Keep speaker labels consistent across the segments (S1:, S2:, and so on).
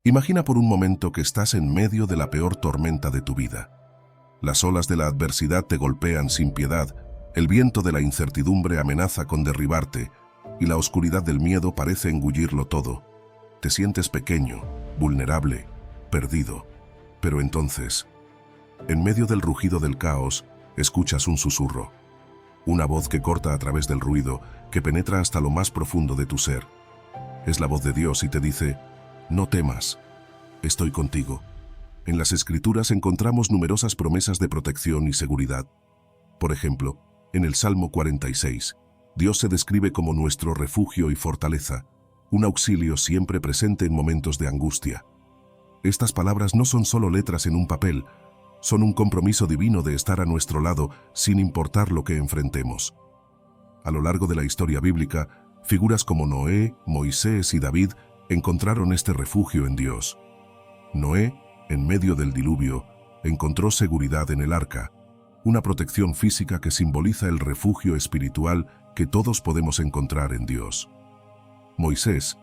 S1: Imagina por un momento que estás en medio de la peor tormenta de tu vida. Las olas de la adversidad te golpean sin piedad, el viento de la incertidumbre amenaza con derribarte y la oscuridad del miedo parece engullirlo todo. Te sientes pequeño, vulnerable, perdido. Pero entonces, en medio del rugido del caos, escuchas un susurro. Una voz que corta a través del ruido, que penetra hasta lo más profundo de tu ser. Es la voz de Dios y te dice: no temas, estoy contigo. En las Escrituras encontramos numerosas promesas de protección y seguridad. Por ejemplo, en el Salmo 46, Dios se describe como nuestro refugio y fortaleza, un auxilio siempre presente en momentos de angustia. Estas palabras no son solo letras en un papel, son un compromiso divino de estar a nuestro lado sin importar lo que enfrentemos. A lo largo de la historia bíblica, figuras como Noé, Moisés y David encontraron este refugio en Dios. Noé, en medio del diluvio, encontró seguridad en el arca, una protección física que simboliza el refugio espiritual que todos podemos encontrar en Dios. Moisés,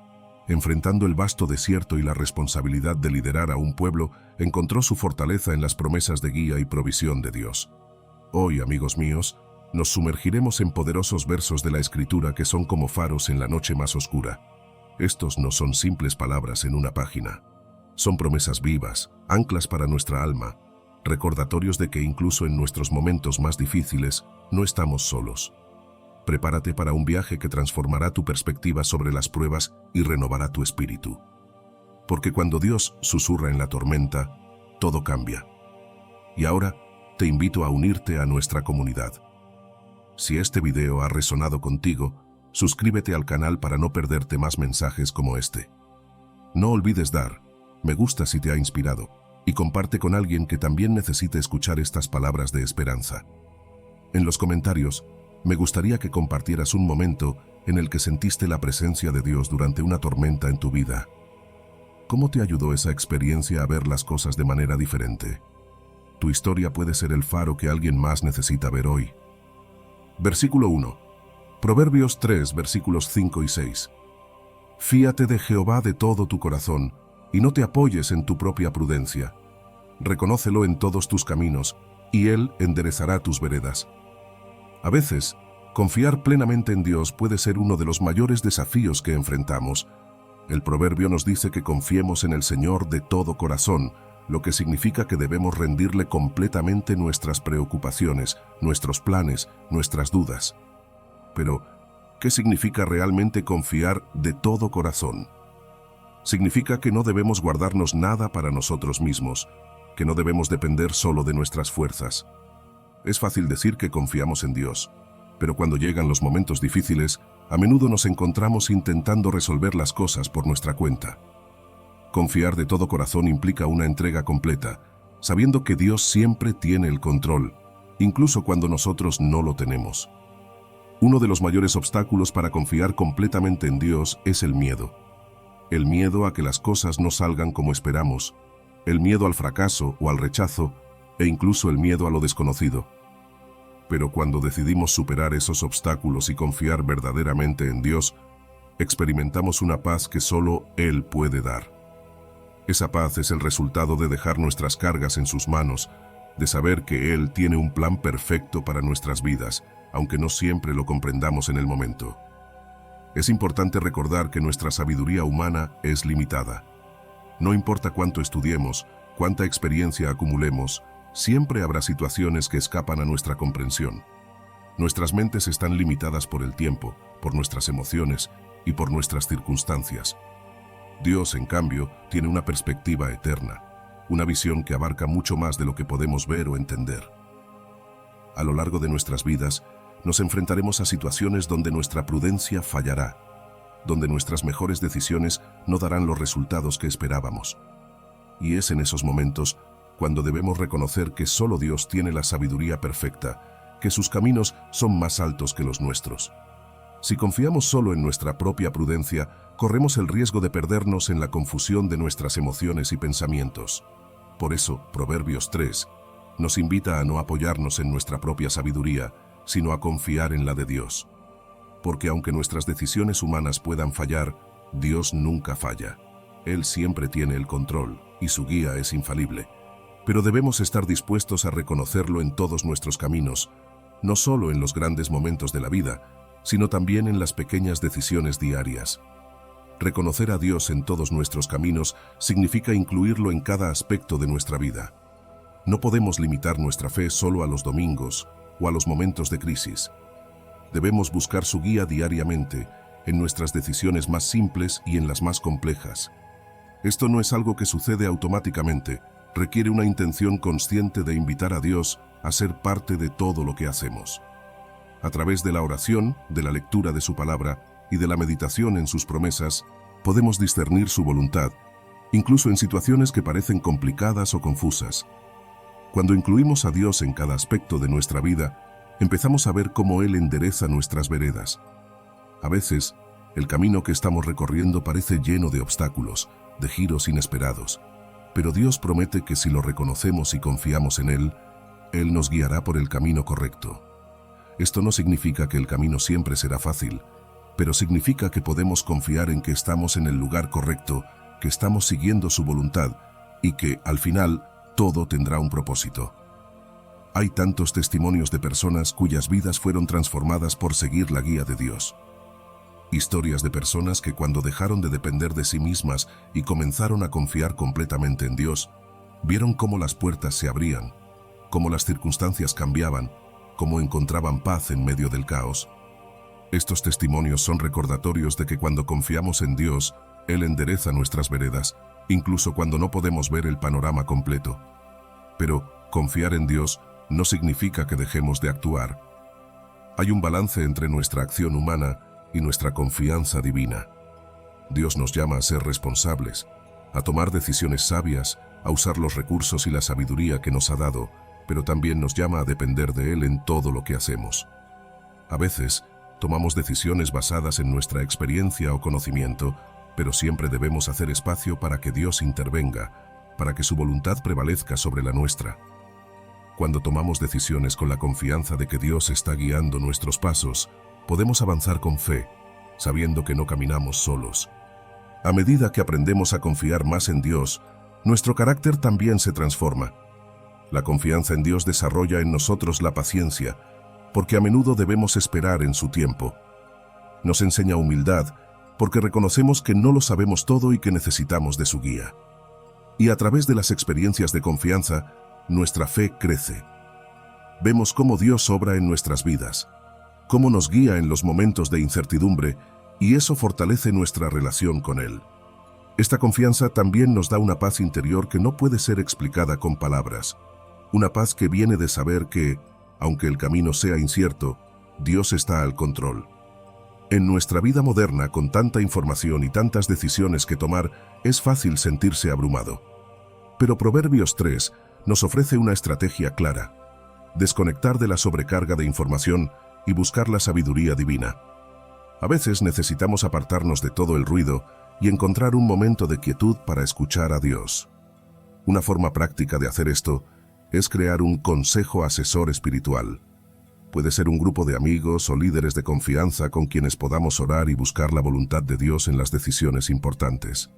S1: enfrentando el vasto desierto y la responsabilidad de liderar a un pueblo, encontró su fortaleza en las promesas de guía y provisión de Dios. Hoy, amigos míos, nos sumergiremos en poderosos versos de la Escritura que son como faros en la noche más oscura. Estos no son simples palabras en una página. Son promesas vivas, anclas para nuestra alma, recordatorios de que incluso en nuestros momentos más difíciles no estamos solos. Prepárate para un viaje que transformará tu perspectiva sobre las pruebas y renovará tu espíritu. Porque cuando Dios susurra en la tormenta, todo cambia. Y ahora te invito a unirte a nuestra comunidad. Si este video ha resonado contigo, suscríbete al canal para no perderte más mensajes como este. No olvides dar me gusta si te ha inspirado y comparte con alguien que también necesite escuchar estas palabras de esperanza. En los comentarios, me gustaría que compartieras un momento en el que sentiste la presencia de Dios durante una tormenta en tu vida. ¿Cómo te ayudó esa experiencia a ver las cosas de manera diferente? Tu historia puede ser el faro que alguien más necesita ver hoy. Versículo 1. Proverbios 3, versículos 5 y 6. Fíate de Jehová de todo tu corazón, y no te apoyes en tu propia prudencia. Reconócelo en todos tus caminos, y Él enderezará tus veredas. A veces, confiar plenamente en Dios puede ser uno de los mayores desafíos que enfrentamos. El proverbio nos dice que confiemos en el Señor de todo corazón, lo que significa que debemos rendirle completamente nuestras preocupaciones, nuestros planes, nuestras dudas. Pero, ¿qué significa realmente confiar de todo corazón? Significa que no debemos guardarnos nada para nosotros mismos, que no debemos depender solo de nuestras fuerzas. Es fácil decir que confiamos en Dios, pero cuando llegan los momentos difíciles, a menudo nos encontramos intentando resolver las cosas por nuestra cuenta. Confiar de todo corazón implica una entrega completa, sabiendo que Dios siempre tiene el control, incluso cuando nosotros no lo tenemos. Uno de los mayores obstáculos para confiar completamente en Dios es el miedo. El miedo a que las cosas no salgan como esperamos, el miedo al fracaso o al rechazo, e incluso el miedo a lo desconocido. Pero cuando decidimos superar esos obstáculos y confiar verdaderamente en Dios, experimentamos una paz que solo Él puede dar. Esa paz es el resultado de dejar nuestras cargas en sus manos, de saber que Él tiene un plan perfecto para nuestras vidas, aunque no siempre lo comprendamos en el momento. Es importante recordar que nuestra sabiduría humana es limitada. No importa cuánto estudiemos, cuánta experiencia acumulemos, siempre habrá situaciones que escapan a nuestra comprensión. Nuestras mentes están limitadas por el tiempo, por nuestras emociones y por nuestras circunstancias. Dios, en cambio, tiene una perspectiva eterna, una visión que abarca mucho más de lo que podemos ver o entender. A lo largo de nuestras vidas, nos enfrentaremos a situaciones donde nuestra prudencia fallará, donde nuestras mejores decisiones no darán los resultados que esperábamos. Y es en esos momentos cuando debemos reconocer que solo Dios tiene la sabiduría perfecta, que sus caminos son más altos que los nuestros. Si confiamos solo en nuestra propia prudencia, corremos el riesgo de perdernos en la confusión de nuestras emociones y pensamientos. Por eso, Proverbios 3 nos invita a no apoyarnos en nuestra propia sabiduría, sino a confiar en la de Dios. Porque aunque nuestras decisiones humanas puedan fallar, Dios nunca falla. Él siempre tiene el control y su guía es infalible. Pero debemos estar dispuestos a reconocerlo en todos nuestros caminos, no solo en los grandes momentos de la vida, sino también en las pequeñas decisiones diarias. Reconocer a Dios en todos nuestros caminos significa incluirlo en cada aspecto de nuestra vida. No podemos limitar nuestra fe solo a los domingos o a los momentos de crisis. Debemos buscar su guía diariamente, en nuestras decisiones más simples y en las más complejas. Esto no es algo que sucede automáticamente, requiere una intención consciente de invitar a Dios a ser parte de todo lo que hacemos. A través de la oración, de la lectura de su palabra y de la meditación en sus promesas, podemos discernir su voluntad, incluso en situaciones que parecen complicadas o confusas. Cuando incluimos a Dios en cada aspecto de nuestra vida, empezamos a ver cómo Él endereza nuestras veredas. A veces, el camino que estamos recorriendo parece lleno de obstáculos, de giros inesperados, pero Dios promete que si lo reconocemos y confiamos en Él, Él nos guiará por el camino correcto. Esto no significa que el camino siempre será fácil, pero significa que podemos confiar en que estamos en el lugar correcto, que estamos siguiendo su voluntad y que, al final, todo tendrá un propósito. Hay tantos testimonios de personas cuyas vidas fueron transformadas por seguir la guía de Dios. Historias de personas que cuando dejaron de depender de sí mismas y comenzaron a confiar completamente en Dios, vieron cómo las puertas se abrían, cómo las circunstancias cambiaban, cómo encontraban paz en medio del caos. Estos testimonios son recordatorios de que cuando confiamos en Dios, Él endereza nuestras veredas, incluso cuando no podemos ver el panorama completo. Pero confiar en Dios no significa que dejemos de actuar. Hay un balance entre nuestra acción humana y nuestra confianza divina. Dios nos llama a ser responsables, a tomar decisiones sabias, a usar los recursos y la sabiduría que nos ha dado, pero también nos llama a depender de Él en todo lo que hacemos. A veces, tomamos decisiones basadas en nuestra experiencia o conocimiento, pero siempre debemos hacer espacio para que Dios intervenga, para que su voluntad prevalezca sobre la nuestra. Cuando tomamos decisiones con la confianza de que Dios está guiando nuestros pasos, podemos avanzar con fe, sabiendo que no caminamos solos. A medida que aprendemos a confiar más en Dios, nuestro carácter también se transforma. La confianza en Dios desarrolla en nosotros la paciencia, porque a menudo debemos esperar en su tiempo. Nos enseña humildad, porque reconocemos que no lo sabemos todo y que necesitamos de su guía. Y a través de las experiencias de confianza, nuestra fe crece. Vemos cómo Dios obra en nuestras vidas, cómo nos guía en los momentos de incertidumbre, y eso fortalece nuestra relación con Él. Esta confianza también nos da una paz interior que no puede ser explicada con palabras. Una paz que viene de saber que, aunque el camino sea incierto, Dios está al control. En nuestra vida moderna, con tanta información y tantas decisiones que tomar, es fácil sentirse abrumado. Pero Proverbios 3 nos ofrece una estrategia clara: desconectar de la sobrecarga de información y buscar la sabiduría divina. A veces necesitamos apartarnos de todo el ruido y encontrar un momento de quietud para escuchar a Dios. Una forma práctica de hacer esto es crear un consejo asesor espiritual. Puede ser un grupo de amigos o líderes de confianza con quienes podamos orar y buscar la voluntad de Dios en las decisiones importantes.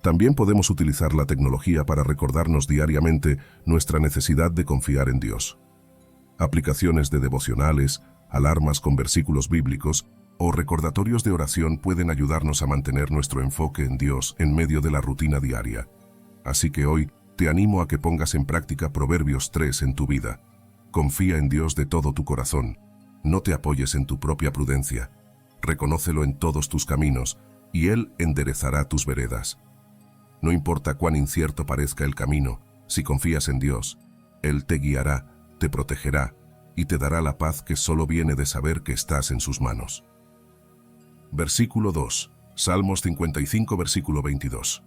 S1: También podemos utilizar la tecnología para recordarnos diariamente nuestra necesidad de confiar en Dios. Aplicaciones de devocionales, alarmas con versículos bíblicos o recordatorios de oración pueden ayudarnos a mantener nuestro enfoque en Dios en medio de la rutina diaria. Así que hoy te animo a que pongas en práctica Proverbios 3 en tu vida. Confía en Dios de todo tu corazón. No te apoyes en tu propia prudencia. Reconócelo en todos tus caminos, y Él enderezará tus veredas. No importa cuán incierto parezca el camino, si confías en Dios, Él te guiará, te protegerá y te dará la paz que solo viene de saber que estás en sus manos. Versículo 2. Salmos 55, versículo 22.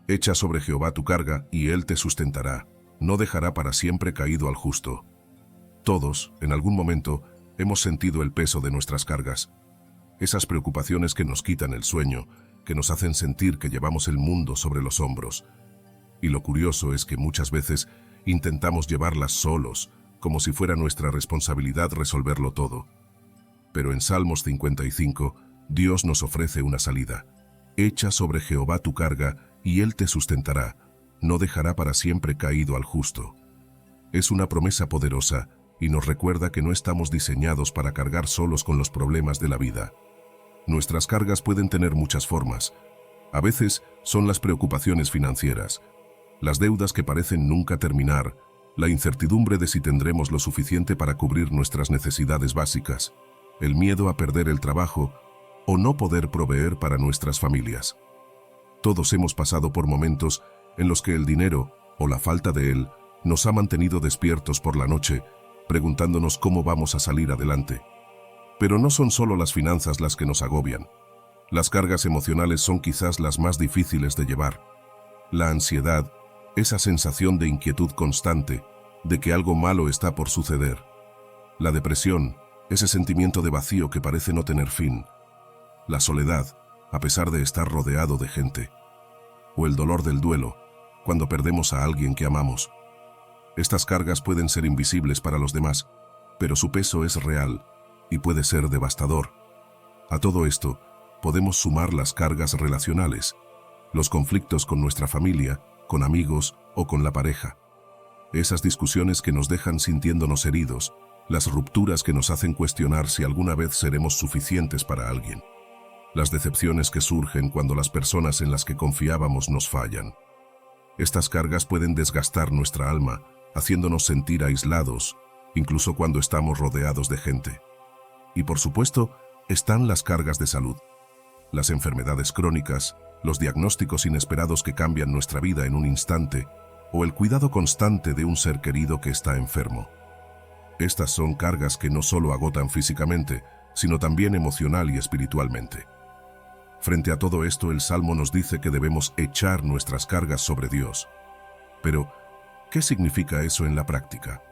S1: Echa sobre Jehová tu carga, y Él te sustentará. No dejará para siempre caído al justo. Todos, en algún momento, hemos sentido el peso de nuestras cargas. Esas preocupaciones que nos quitan el sueño, que nos hacen sentir que llevamos el mundo sobre los hombros. Y lo curioso es que muchas veces intentamos llevarlas solos, como si fuera nuestra responsabilidad resolverlo todo. Pero en Salmos 55, Dios nos ofrece una salida. Echa sobre Jehová tu carga, y él te sustentará, no dejará para siempre caído al justo. Es una promesa poderosa, y nos recuerda que no estamos diseñados para cargar solos con los problemas de la vida. Nuestras cargas pueden tener muchas formas. A veces son las preocupaciones financieras, las deudas que parecen nunca terminar, la incertidumbre de si tendremos lo suficiente para cubrir nuestras necesidades básicas, el miedo a perder el trabajo o no poder proveer para nuestras familias. Todos hemos pasado por momentos en los que el dinero, o la falta de él, nos ha mantenido despiertos por la noche, preguntándonos cómo vamos a salir adelante. Pero no son solo las finanzas las que nos agobian. Las cargas emocionales son quizás las más difíciles de llevar. La ansiedad, esa sensación de inquietud constante, de que algo malo está por suceder. La depresión, ese sentimiento de vacío que parece no tener fin. La soledad, a pesar de estar rodeado de gente. O el dolor del duelo, cuando perdemos a alguien que amamos. Estas cargas pueden ser invisibles para los demás, pero su peso es real y puede ser devastador. A todo esto, podemos sumar las cargas relacionales, los conflictos con nuestra familia, con amigos o con la pareja. Esas discusiones que nos dejan sintiéndonos heridos, las rupturas que nos hacen cuestionar si alguna vez seremos suficientes para alguien. Las decepciones que surgen cuando las personas en las que confiábamos nos fallan. Estas cargas pueden desgastar nuestra alma, haciéndonos sentir aislados, incluso cuando estamos rodeados de gente. Y por supuesto, están las cargas de salud. Las enfermedades crónicas, los diagnósticos inesperados que cambian nuestra vida en un instante, o el cuidado constante de un ser querido que está enfermo. Estas son cargas que no solo agotan físicamente, sino también emocional y espiritualmente. Frente a todo esto, el Salmo nos dice que debemos echar nuestras cargas sobre Dios. Pero, ¿qué significa eso en la práctica?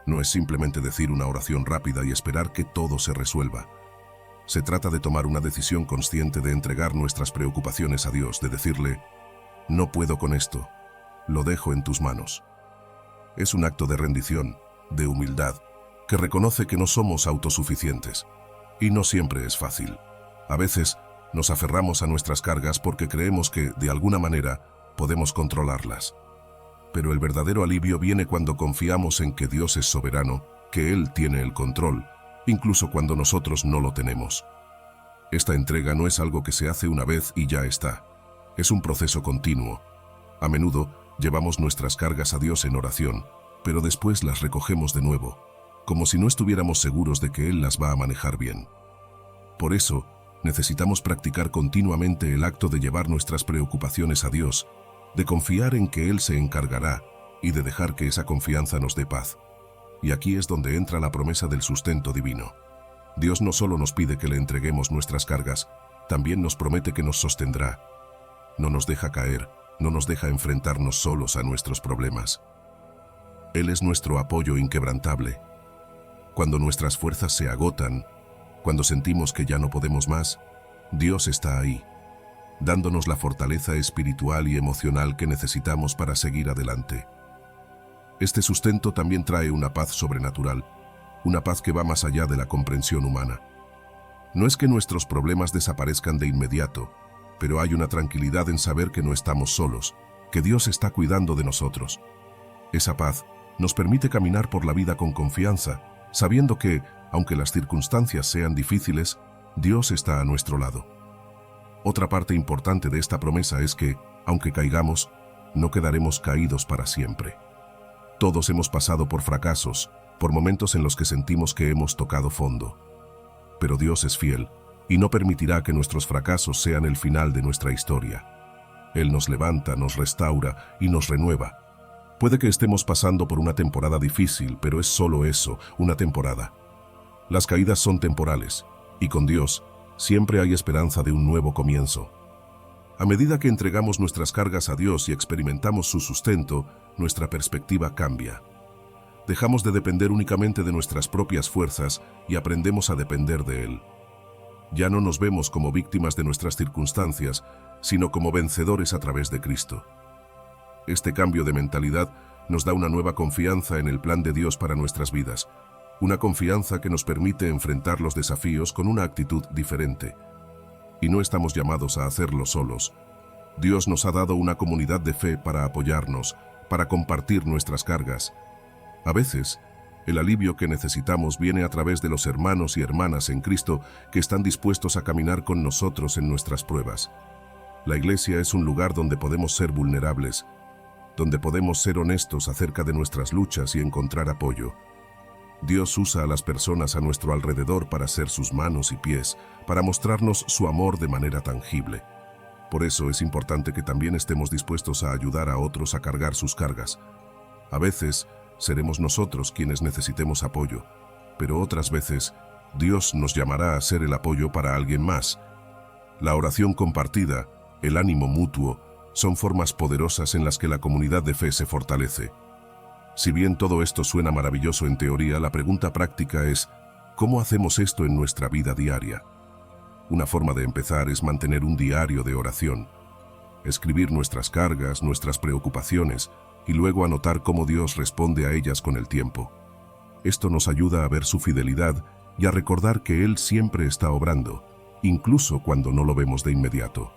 S1: No es simplemente decir una oración rápida y esperar que todo se resuelva. Se trata de tomar una decisión consciente de entregar nuestras preocupaciones a Dios, de decirle, no puedo con esto, lo dejo en tus manos. Es un acto de rendición, de humildad, que reconoce que no somos autosuficientes. Y no siempre es fácil. A veces nos aferramos a nuestras cargas porque creemos que, de alguna manera, podemos controlarlas. Pero el verdadero alivio viene cuando confiamos en que Dios es soberano, que Él tiene el control, incluso cuando nosotros no lo tenemos. Esta entrega no es algo que se hace una vez y ya está. Es un proceso continuo. A menudo llevamos nuestras cargas a Dios en oración, pero después las recogemos de nuevo, como si no estuviéramos seguros de que Él las va a manejar bien. Por eso, necesitamos practicar continuamente el acto de llevar nuestras preocupaciones a Dios, de confiar en que Él se encargará y de dejar que esa confianza nos dé paz. Y aquí es donde entra la promesa del sustento divino. Dios no solo nos pide que le entreguemos nuestras cargas, también nos promete que nos sostendrá. No nos deja caer, no nos deja enfrentarnos solos a nuestros problemas. Él es nuestro apoyo inquebrantable. Cuando nuestras fuerzas se agotan, cuando sentimos que ya no podemos más, Dios está ahí, dándonos la fortaleza espiritual y emocional que necesitamos para seguir adelante. Este sustento también trae una paz sobrenatural, una paz que va más allá de la comprensión humana. No es que nuestros problemas desaparezcan de inmediato, pero hay una tranquilidad en saber que no estamos solos, que Dios está cuidando de nosotros. Esa paz nos permite caminar por la vida con confianza, sabiendo que, aunque las circunstancias sean difíciles, Dios está a nuestro lado. Otra parte importante de esta promesa es que, aunque caigamos, no quedaremos caídos para siempre. Todos hemos pasado por fracasos, por momentos en los que sentimos que hemos tocado fondo. Pero Dios es fiel y no permitirá que nuestros fracasos sean el final de nuestra historia. Él nos levanta, nos restaura y nos renueva. Puede que estemos pasando por una temporada difícil, pero es solo eso, una temporada. Las caídas son temporales, y con Dios siempre hay esperanza de un nuevo comienzo. A medida que entregamos nuestras cargas a Dios y experimentamos su sustento, nuestra perspectiva cambia. Dejamos de depender únicamente de nuestras propias fuerzas y aprendemos a depender de Él. Ya no nos vemos como víctimas de nuestras circunstancias, sino como vencedores a través de Cristo. Este cambio de mentalidad nos da una nueva confianza en el plan de Dios para nuestras vidas, una confianza que nos permite enfrentar los desafíos con una actitud diferente. Y no estamos llamados a hacerlo solos. Dios nos ha dado una comunidad de fe para apoyarnos, para compartir nuestras cargas. A veces, el alivio que necesitamos viene a través de los hermanos y hermanas en Cristo que están dispuestos a caminar con nosotros en nuestras pruebas. La iglesia es un lugar donde podemos ser vulnerables, donde podemos ser honestos acerca de nuestras luchas y encontrar apoyo. Dios usa a las personas a nuestro alrededor para ser sus manos y pies, para mostrarnos su amor de manera tangible. Por eso es importante que también estemos dispuestos a ayudar a otros a cargar sus cargas. A veces, seremos nosotros quienes necesitemos apoyo, pero otras veces, Dios nos llamará a ser el apoyo para alguien más. La oración compartida, el ánimo mutuo, son formas poderosas en las que la comunidad de fe se fortalece. Si bien todo esto suena maravilloso en teoría, la pregunta práctica es, ¿cómo hacemos esto en nuestra vida diaria? Una forma de empezar es mantener un diario de oración. Escribir nuestras cargas, nuestras preocupaciones, y luego anotar cómo Dios responde a ellas con el tiempo. Esto nos ayuda a ver su fidelidad y a recordar que Él siempre está obrando, incluso cuando no lo vemos de inmediato.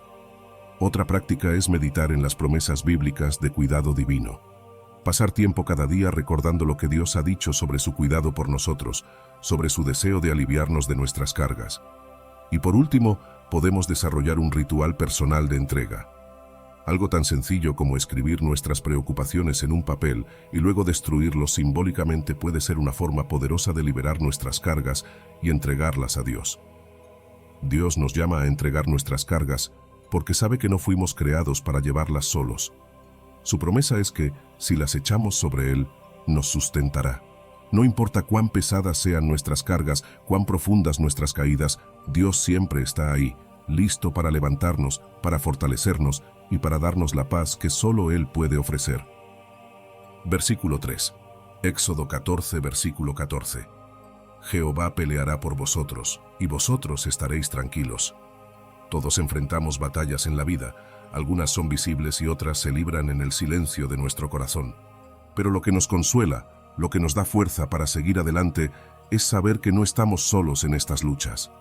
S1: Otra práctica es meditar en las promesas bíblicas de cuidado divino. Pasar tiempo cada día recordando lo que Dios ha dicho sobre su cuidado por nosotros, sobre su deseo de aliviarnos de nuestras cargas. Y por último, podemos desarrollar un ritual personal de entrega. Algo tan sencillo como escribir nuestras preocupaciones en un papel y luego destruirlos simbólicamente puede ser una forma poderosa de liberar nuestras cargas y entregarlas a Dios. Dios nos llama a entregar nuestras cargas porque sabe que no fuimos creados para llevarlas solos. Su promesa es que, si las echamos sobre Él, nos sustentará. No importa cuán pesadas sean nuestras cargas, cuán profundas nuestras caídas, Dios siempre está ahí, listo para levantarnos, para fortalecernos y para darnos la paz que solo Él puede ofrecer. Versículo 3. Éxodo 14, versículo 14. Jehová peleará por vosotros, y vosotros estaréis tranquilos. Todos enfrentamos batallas en la vida, algunas son visibles y otras se libran en el silencio de nuestro corazón. Pero lo que nos consuela, lo que nos da fuerza para seguir adelante, es saber que no estamos solos en estas luchas.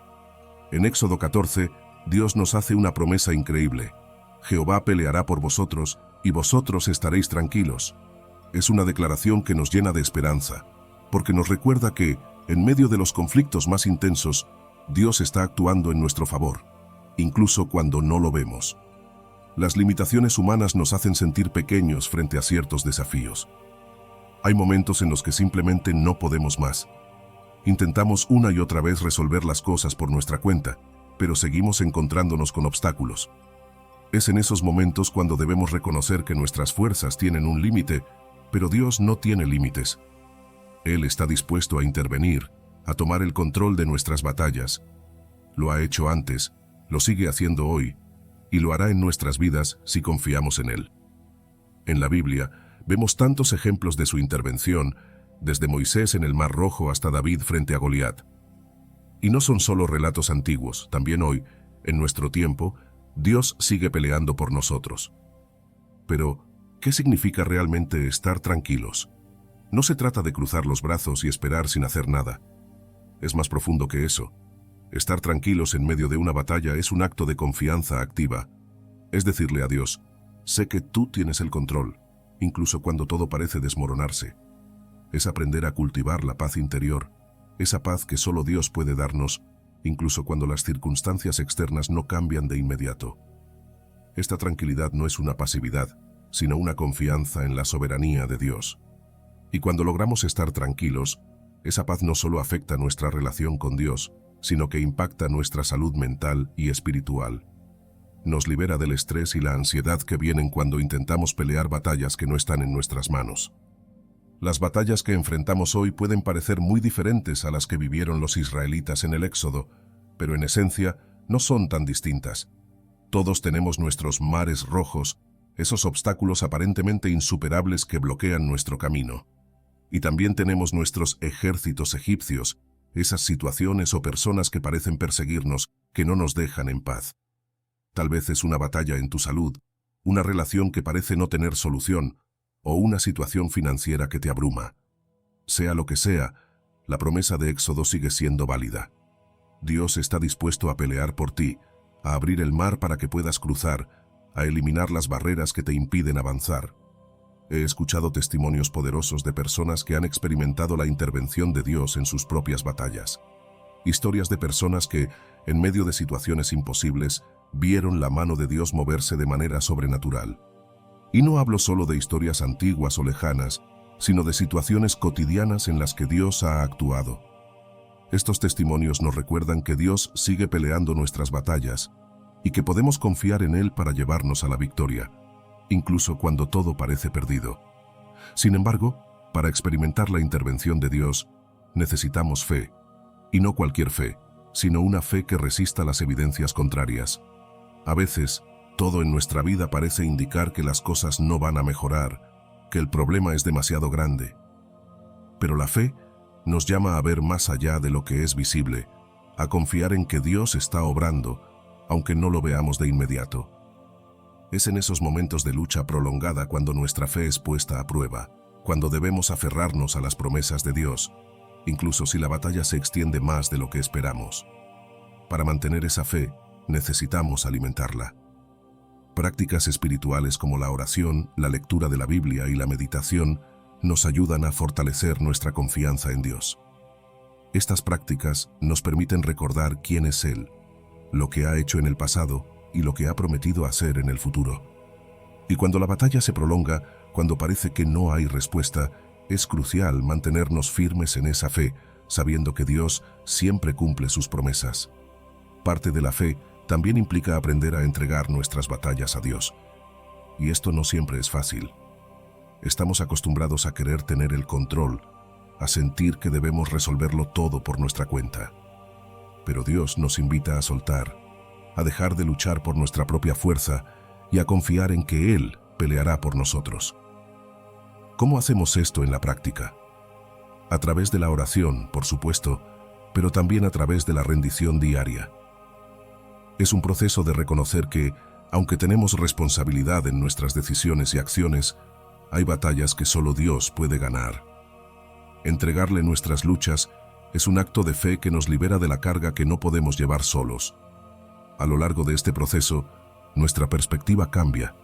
S1: En Éxodo 14, Dios nos hace una promesa increíble. Jehová peleará por vosotros, y vosotros estaréis tranquilos. Es una declaración que nos llena de esperanza, porque nos recuerda que, en medio de los conflictos más intensos, Dios está actuando en nuestro favor, incluso cuando no lo vemos. Las limitaciones humanas nos hacen sentir pequeños frente a ciertos desafíos. Hay momentos en los que simplemente no podemos más. Intentamos una y otra vez resolver las cosas por nuestra cuenta, pero seguimos encontrándonos con obstáculos. Es en esos momentos cuando debemos reconocer que nuestras fuerzas tienen un límite, pero Dios no tiene límites. Él está dispuesto a intervenir, a tomar el control de nuestras batallas. Lo ha hecho antes, lo sigue haciendo hoy, y lo hará en nuestras vidas si confiamos en Él. En la Biblia, vemos tantos ejemplos de su intervención, desde Moisés en el Mar Rojo hasta David frente a Goliat. Y no son solo relatos antiguos, también hoy, en nuestro tiempo, Dios sigue peleando por nosotros. Pero, ¿qué significa realmente estar tranquilos? No se trata de cruzar los brazos y esperar sin hacer nada. Es más profundo que eso. Estar tranquilos en medio de una batalla es un acto de confianza activa. Es decirle a Dios, sé que tú tienes el control, incluso cuando todo parece desmoronarse. Es aprender a cultivar la paz interior, esa paz que solo Dios puede darnos, incluso cuando las circunstancias externas no cambian de inmediato. Esta tranquilidad no es una pasividad, sino una confianza en la soberanía de Dios. Y cuando logramos estar tranquilos, esa paz no solo afecta nuestra relación con Dios, sino que impacta nuestra salud mental y espiritual. Nos libera del estrés y la ansiedad que vienen cuando intentamos pelear batallas que no están en nuestras manos. Las batallas que enfrentamos hoy pueden parecer muy diferentes a las que vivieron los israelitas en el Éxodo, pero en esencia no son tan distintas. Todos tenemos nuestros mares rojos, esos obstáculos aparentemente insuperables que bloquean nuestro camino. Y también tenemos nuestros ejércitos egipcios, esas situaciones o personas que parecen perseguirnos, que no nos dejan en paz. Tal vez es una batalla en tu salud, una relación que parece no tener solución, o una situación financiera que te abruma. Sea lo que sea, la promesa de Éxodo sigue siendo válida. Dios está dispuesto a pelear por ti, a abrir el mar para que puedas cruzar, a eliminar las barreras que te impiden avanzar. He escuchado testimonios poderosos de personas que han experimentado la intervención de Dios en sus propias batallas. Historias de personas que, en medio de situaciones imposibles, vieron la mano de Dios moverse de manera sobrenatural. Y no hablo solo de historias antiguas o lejanas, sino de situaciones cotidianas en las que Dios ha actuado. Estos testimonios nos recuerdan que Dios sigue peleando nuestras batallas y que podemos confiar en Él para llevarnos a la victoria, incluso cuando todo parece perdido. Sin embargo, para experimentar la intervención de Dios, necesitamos fe, y no cualquier fe, sino una fe que resista las evidencias contrarias. A veces, todo en nuestra vida parece indicar que las cosas no van a mejorar, que el problema es demasiado grande. Pero la fe nos llama a ver más allá de lo que es visible, a confiar en que Dios está obrando, aunque no lo veamos de inmediato. Es en esos momentos de lucha prolongada cuando nuestra fe es puesta a prueba, cuando debemos aferrarnos a las promesas de Dios, incluso si la batalla se extiende más de lo que esperamos. Para mantener esa fe, necesitamos alimentarla. Prácticas espirituales como la oración, la lectura de la Biblia y la meditación nos ayudan a fortalecer nuestra confianza en Dios. Estas prácticas nos permiten recordar quién es Él, lo que ha hecho en el pasado y lo que ha prometido hacer en el futuro. Y cuando la batalla se prolonga, cuando parece que no hay respuesta, es crucial mantenernos firmes en esa fe, sabiendo que Dios siempre cumple sus promesas. Parte de la fe también implica aprender a entregar nuestras batallas a Dios. Y esto no siempre es fácil. Estamos acostumbrados a querer tener el control, a sentir que debemos resolverlo todo por nuestra cuenta. Pero Dios nos invita a soltar, a dejar de luchar por nuestra propia fuerza y a confiar en que Él peleará por nosotros. ¿Cómo hacemos esto en la práctica? A través de la oración, por supuesto, pero también a través de la rendición diaria. Es un proceso de reconocer que, aunque tenemos responsabilidad en nuestras decisiones y acciones, hay batallas que solo Dios puede ganar. Entregarle nuestras luchas es un acto de fe que nos libera de la carga que no podemos llevar solos. A lo largo de este proceso, nuestra perspectiva cambia.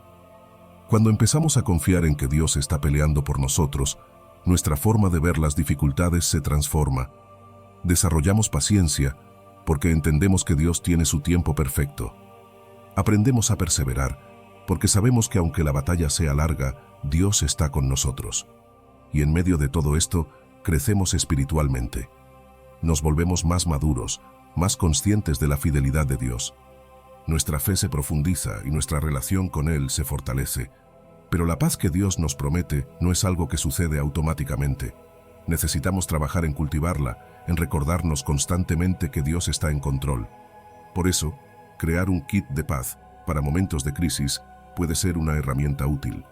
S1: Cuando empezamos a confiar en que Dios está peleando por nosotros, nuestra forma de ver las dificultades se transforma. Desarrollamos paciencia porque entendemos que Dios tiene su tiempo perfecto. Aprendemos a perseverar porque sabemos que aunque la batalla sea larga, Dios está con nosotros. Y en medio de todo esto, crecemos espiritualmente. Nos volvemos más maduros, más conscientes de la fidelidad de Dios. Nuestra fe se profundiza y nuestra relación con Él se fortalece. Pero la paz que Dios nos promete no es algo que sucede automáticamente. Necesitamos trabajar en cultivarla, en recordarnos constantemente que Dios está en control. Por eso, crear un kit de paz para momentos de crisis puede ser una herramienta útil.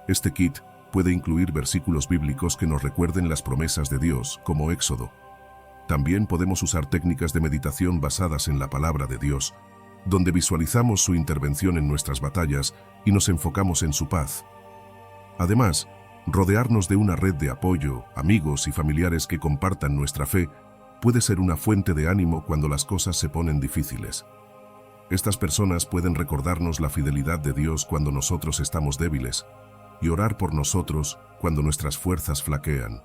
S1: Este kit puede incluir versículos bíblicos que nos recuerden las promesas de Dios, como Éxodo. También podemos usar técnicas de meditación basadas en la palabra de Dios, donde visualizamos su intervención en nuestras batallas y nos enfocamos en su paz. Además, rodearnos de una red de apoyo, amigos y familiares que compartan nuestra fe, puede ser una fuente de ánimo cuando las cosas se ponen difíciles. Estas personas pueden recordarnos la fidelidad de Dios cuando nosotros estamos débiles y orar por nosotros cuando nuestras fuerzas flaquean.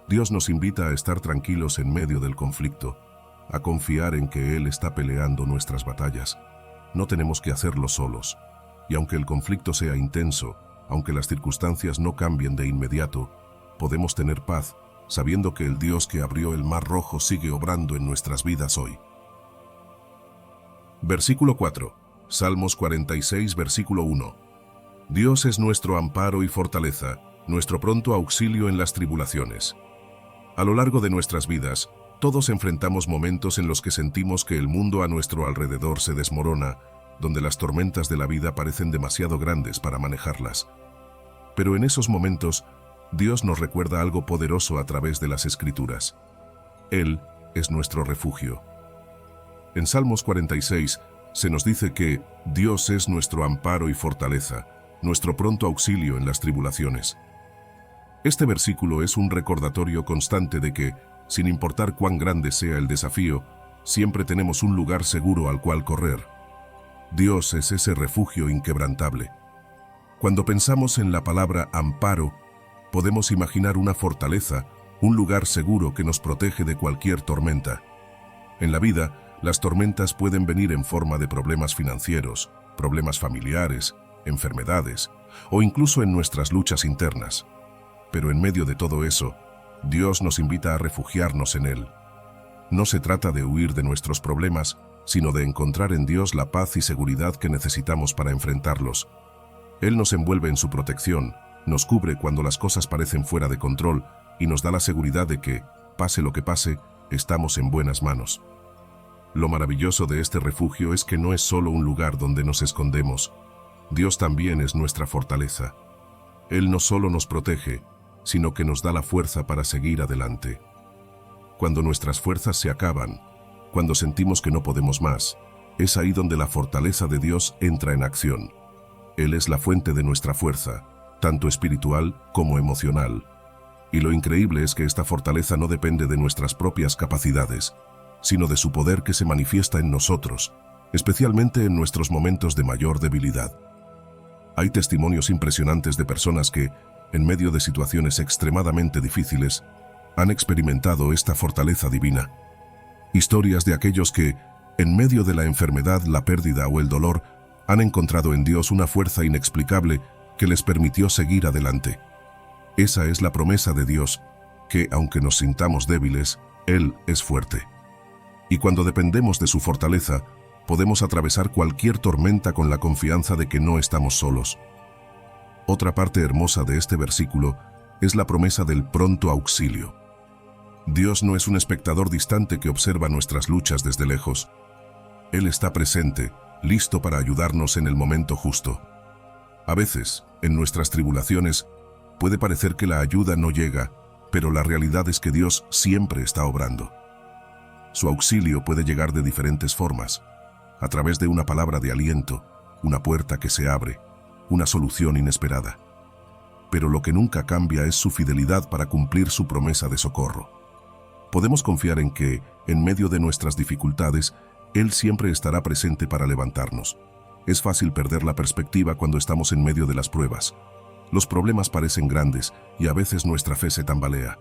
S1: Dios nos invita a estar tranquilos en medio del conflicto, a confiar en que Él está peleando nuestras batallas. No tenemos que hacerlo solos. Y aunque el conflicto sea intenso, aunque las circunstancias no cambien de inmediato, podemos tener paz, sabiendo que el Dios que abrió el Mar Rojo sigue obrando en nuestras vidas hoy. Versículo 4. Salmos 46, versículo 1. Dios es nuestro amparo y fortaleza, nuestro pronto auxilio en las tribulaciones. A lo largo de nuestras vidas, todos enfrentamos momentos en los que sentimos que el mundo a nuestro alrededor se desmorona, donde las tormentas de la vida parecen demasiado grandes para manejarlas. Pero en esos momentos, Dios nos recuerda algo poderoso a través de las Escrituras. Él es nuestro refugio. En Salmos 46 se nos dice que Dios es nuestro amparo y fortaleza, nuestro pronto auxilio en las tribulaciones. Este versículo es un recordatorio constante de que, sin importar cuán grande sea el desafío, siempre tenemos un lugar seguro al cual correr, Dios es ese refugio inquebrantable. Cuando pensamos en la palabra amparo, podemos imaginar una fortaleza, un lugar seguro que nos protege de cualquier tormenta. En la vida, las tormentas pueden venir en forma de problemas financieros, problemas familiares, enfermedades o incluso en nuestras luchas internas. Pero en medio de todo eso, Dios nos invita a refugiarnos en Él. No se trata de huir de nuestros problemas, sino de encontrar en Dios la paz y seguridad que necesitamos para enfrentarlos. Él nos envuelve en su protección, nos cubre cuando las cosas parecen fuera de control y nos da la seguridad de que, pase lo que pase, estamos en buenas manos. Lo maravilloso de este refugio es que no es solo un lugar donde nos escondemos. Dios también es nuestra fortaleza. Él no solo nos protege, sino que nos da la fuerza para seguir adelante. Cuando nuestras fuerzas se acaban, cuando sentimos que no podemos más, es ahí donde la fortaleza de Dios entra en acción. Él es la fuente de nuestra fuerza, tanto espiritual como emocional. Y lo increíble es que esta fortaleza no depende de nuestras propias capacidades, sino de su poder que se manifiesta en nosotros, especialmente en nuestros momentos de mayor debilidad. Hay testimonios impresionantes de personas que, en medio de situaciones extremadamente difíciles, han experimentado esta fortaleza divina. Historias de aquellos que, en medio de la enfermedad, la pérdida o el dolor, han encontrado en Dios una fuerza inexplicable que les permitió seguir adelante. Esa es la promesa de Dios, que aunque nos sintamos débiles, Él es fuerte. Y cuando dependemos de su fortaleza, podemos atravesar cualquier tormenta con la confianza de que no estamos solos. Otra parte hermosa de este versículo es la promesa del pronto auxilio. Dios no es un espectador distante que observa nuestras luchas desde lejos. Él está presente, listo para ayudarnos en el momento justo. A veces, en nuestras tribulaciones, puede parecer que la ayuda no llega, pero la realidad es que Dios siempre está obrando. Su auxilio puede llegar de diferentes formas, a través de una palabra de aliento, una puerta que se abre, una solución inesperada. Pero lo que nunca cambia es su fidelidad para cumplir su promesa de socorro. Podemos confiar en que, en medio de nuestras dificultades, Él siempre estará presente para levantarnos. Es fácil perder la perspectiva cuando estamos en medio de las pruebas. Los problemas parecen grandes y a veces nuestra fe se tambalea.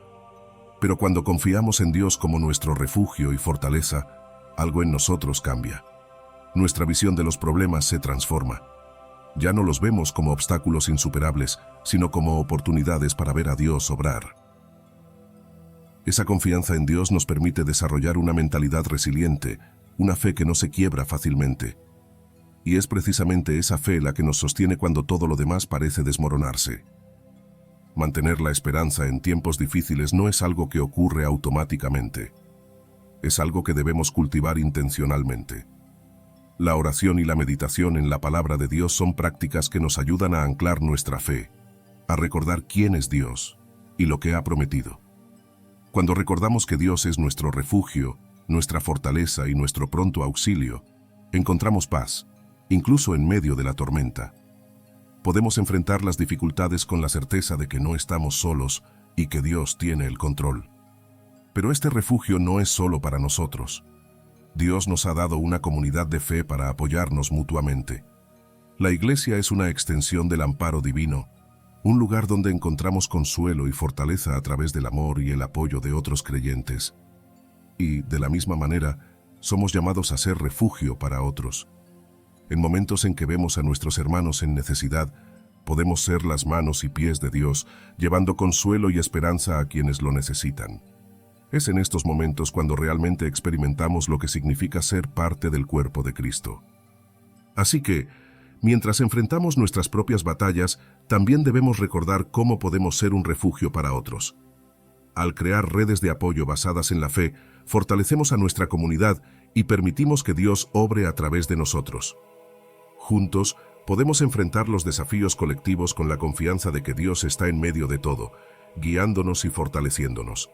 S1: Pero cuando confiamos en Dios como nuestro refugio y fortaleza, algo en nosotros cambia. Nuestra visión de los problemas se transforma. Ya no los vemos como obstáculos insuperables, sino como oportunidades para ver a Dios obrar. Esa confianza en Dios nos permite desarrollar una mentalidad resiliente, una fe que no se quiebra fácilmente. Y es precisamente esa fe la que nos sostiene cuando todo lo demás parece desmoronarse. Mantener la esperanza en tiempos difíciles no es algo que ocurre automáticamente. Es algo que debemos cultivar intencionalmente. La oración y la meditación en la palabra de Dios son prácticas que nos ayudan a anclar nuestra fe, a recordar quién es Dios y lo que ha prometido. Cuando recordamos que Dios es nuestro refugio, nuestra fortaleza y nuestro pronto auxilio, encontramos paz, incluso en medio de la tormenta. Podemos enfrentar las dificultades con la certeza de que no estamos solos y que Dios tiene el control. Pero este refugio no es solo para nosotros. Dios nos ha dado una comunidad de fe para apoyarnos mutuamente. La Iglesia es una extensión del amparo divino, un lugar donde encontramos consuelo y fortaleza a través del amor y el apoyo de otros creyentes. Y, de la misma manera, somos llamados a ser refugio para otros. En momentos en que vemos a nuestros hermanos en necesidad, podemos ser las manos y pies de Dios, llevando consuelo y esperanza a quienes lo necesitan. Es en estos momentos cuando realmente experimentamos lo que significa ser parte del cuerpo de Cristo. Así que, mientras enfrentamos nuestras propias batallas, también debemos recordar cómo podemos ser un refugio para otros. Al crear redes de apoyo basadas en la fe, fortalecemos a nuestra comunidad y permitimos que Dios obre a través de nosotros. Juntos, podemos enfrentar los desafíos colectivos con la confianza de que Dios está en medio de todo, guiándonos y fortaleciéndonos.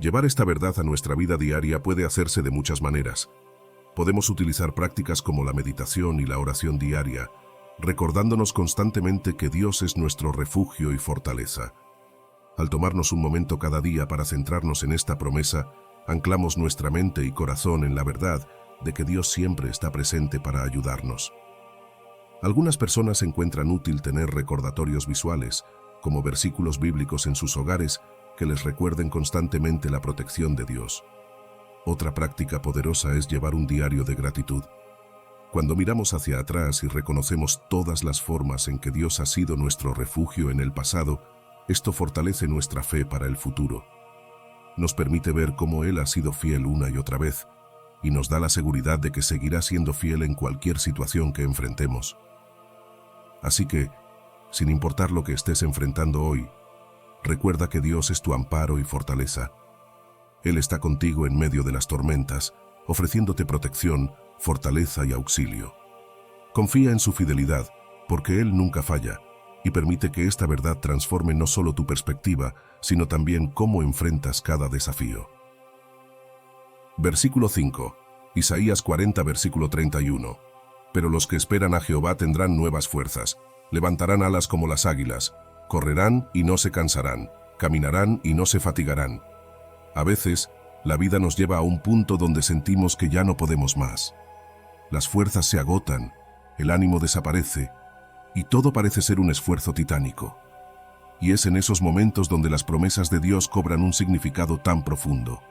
S1: Llevar esta verdad a nuestra vida diaria puede hacerse de muchas maneras. Podemos utilizar prácticas como la meditación y la oración diaria, recordándonos constantemente que Dios es nuestro refugio y fortaleza. Al tomarnos un momento cada día para centrarnos en esta promesa, anclamos nuestra mente y corazón en la verdad de que Dios siempre está presente para ayudarnos. Algunas personas encuentran útil tener recordatorios visuales, como versículos bíblicos en sus hogares que les recuerden constantemente la protección de Dios. Otra práctica poderosa es llevar un diario de gratitud. Cuando miramos hacia atrás y reconocemos todas las formas en que Dios ha sido nuestro refugio en el pasado, esto fortalece nuestra fe para el futuro. Nos permite ver cómo Él ha sido fiel una y otra vez, y nos da la seguridad de que seguirá siendo fiel en cualquier situación que enfrentemos. Así que, sin importar lo que estés enfrentando hoy, recuerda que Dios es tu amparo y fortaleza. Él está contigo en medio de las tormentas, ofreciéndote protección, fortaleza y auxilio. Confía en su fidelidad, porque Él nunca falla, y permite que esta verdad transforme no solo tu perspectiva, sino también cómo enfrentas cada desafío. Versículo 5. Isaías 40, versículo 31. Pero los que esperan a Jehová tendrán nuevas fuerzas, levantarán alas como las águilas, correrán y no se cansarán, caminarán y no se fatigarán. A veces, la vida nos lleva a un punto donde sentimos que ya no podemos más. Las fuerzas se agotan, el ánimo desaparece, y todo parece ser un esfuerzo titánico. Y es en esos momentos donde las promesas de Dios cobran un significado tan profundo.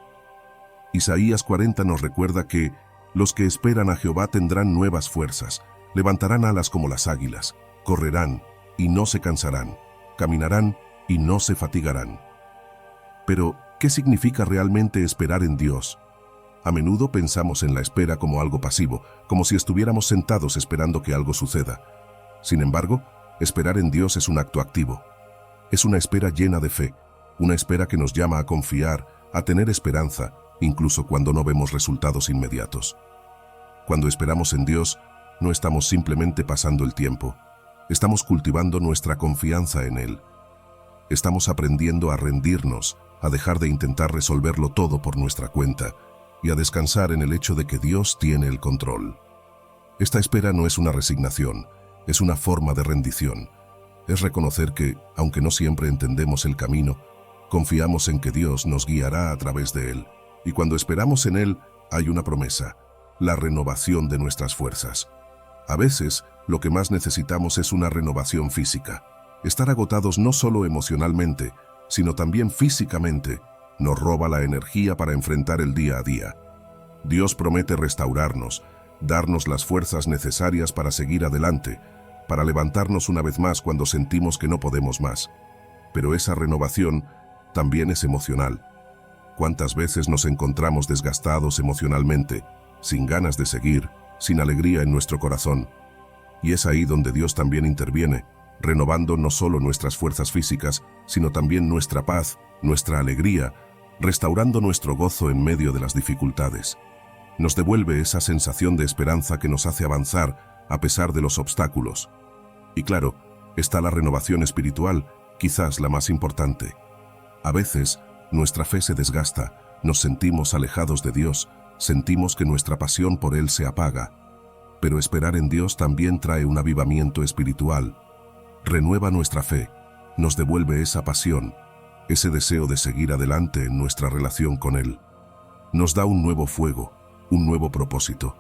S1: Isaías 40 nos recuerda que los que esperan a Jehová tendrán nuevas fuerzas, levantarán alas como las águilas, correrán y no se cansarán, caminarán y no se fatigarán. Pero, ¿qué significa realmente esperar en Dios? A menudo pensamos en la espera como algo pasivo, como si estuviéramos sentados esperando que algo suceda. Sin embargo, esperar en Dios es un acto activo. Es una espera llena de fe, una espera que nos llama a confiar, a tener esperanza, incluso cuando no vemos resultados inmediatos. Cuando esperamos en Dios, no estamos simplemente pasando el tiempo, estamos cultivando nuestra confianza en Él. Estamos aprendiendo a rendirnos, a dejar de intentar resolverlo todo por nuestra cuenta y a descansar en el hecho de que Dios tiene el control. Esta espera no es una resignación, es una forma de rendición. Es reconocer que, aunque no siempre entendemos el camino, confiamos en que Dios nos guiará a través de él. Y cuando esperamos en Él, hay una promesa, la renovación de nuestras fuerzas. A veces, lo que más necesitamos es una renovación física. Estar agotados no solo emocionalmente, sino también físicamente, nos roba la energía para enfrentar el día a día. Dios promete restaurarnos, darnos las fuerzas necesarias para seguir adelante, para levantarnos una vez más cuando sentimos que no podemos más. Pero esa renovación también es emocional. ¿Cuántas veces nos encontramos desgastados emocionalmente, sin ganas de seguir, sin alegría en nuestro corazón? Y es ahí donde Dios también interviene, renovando no solo nuestras fuerzas físicas, sino también nuestra paz, nuestra alegría, restaurando nuestro gozo en medio de las dificultades. Nos devuelve esa sensación de esperanza que nos hace avanzar a pesar de los obstáculos. Y claro, está la renovación espiritual, quizás la más importante. A veces, nuestra fe se desgasta, nos sentimos alejados de Dios, sentimos que nuestra pasión por Él se apaga. Pero esperar en Dios también trae un avivamiento espiritual. Renueva nuestra fe, nos devuelve esa pasión, ese deseo de seguir adelante en nuestra relación con Él. Nos da un nuevo fuego, un nuevo propósito.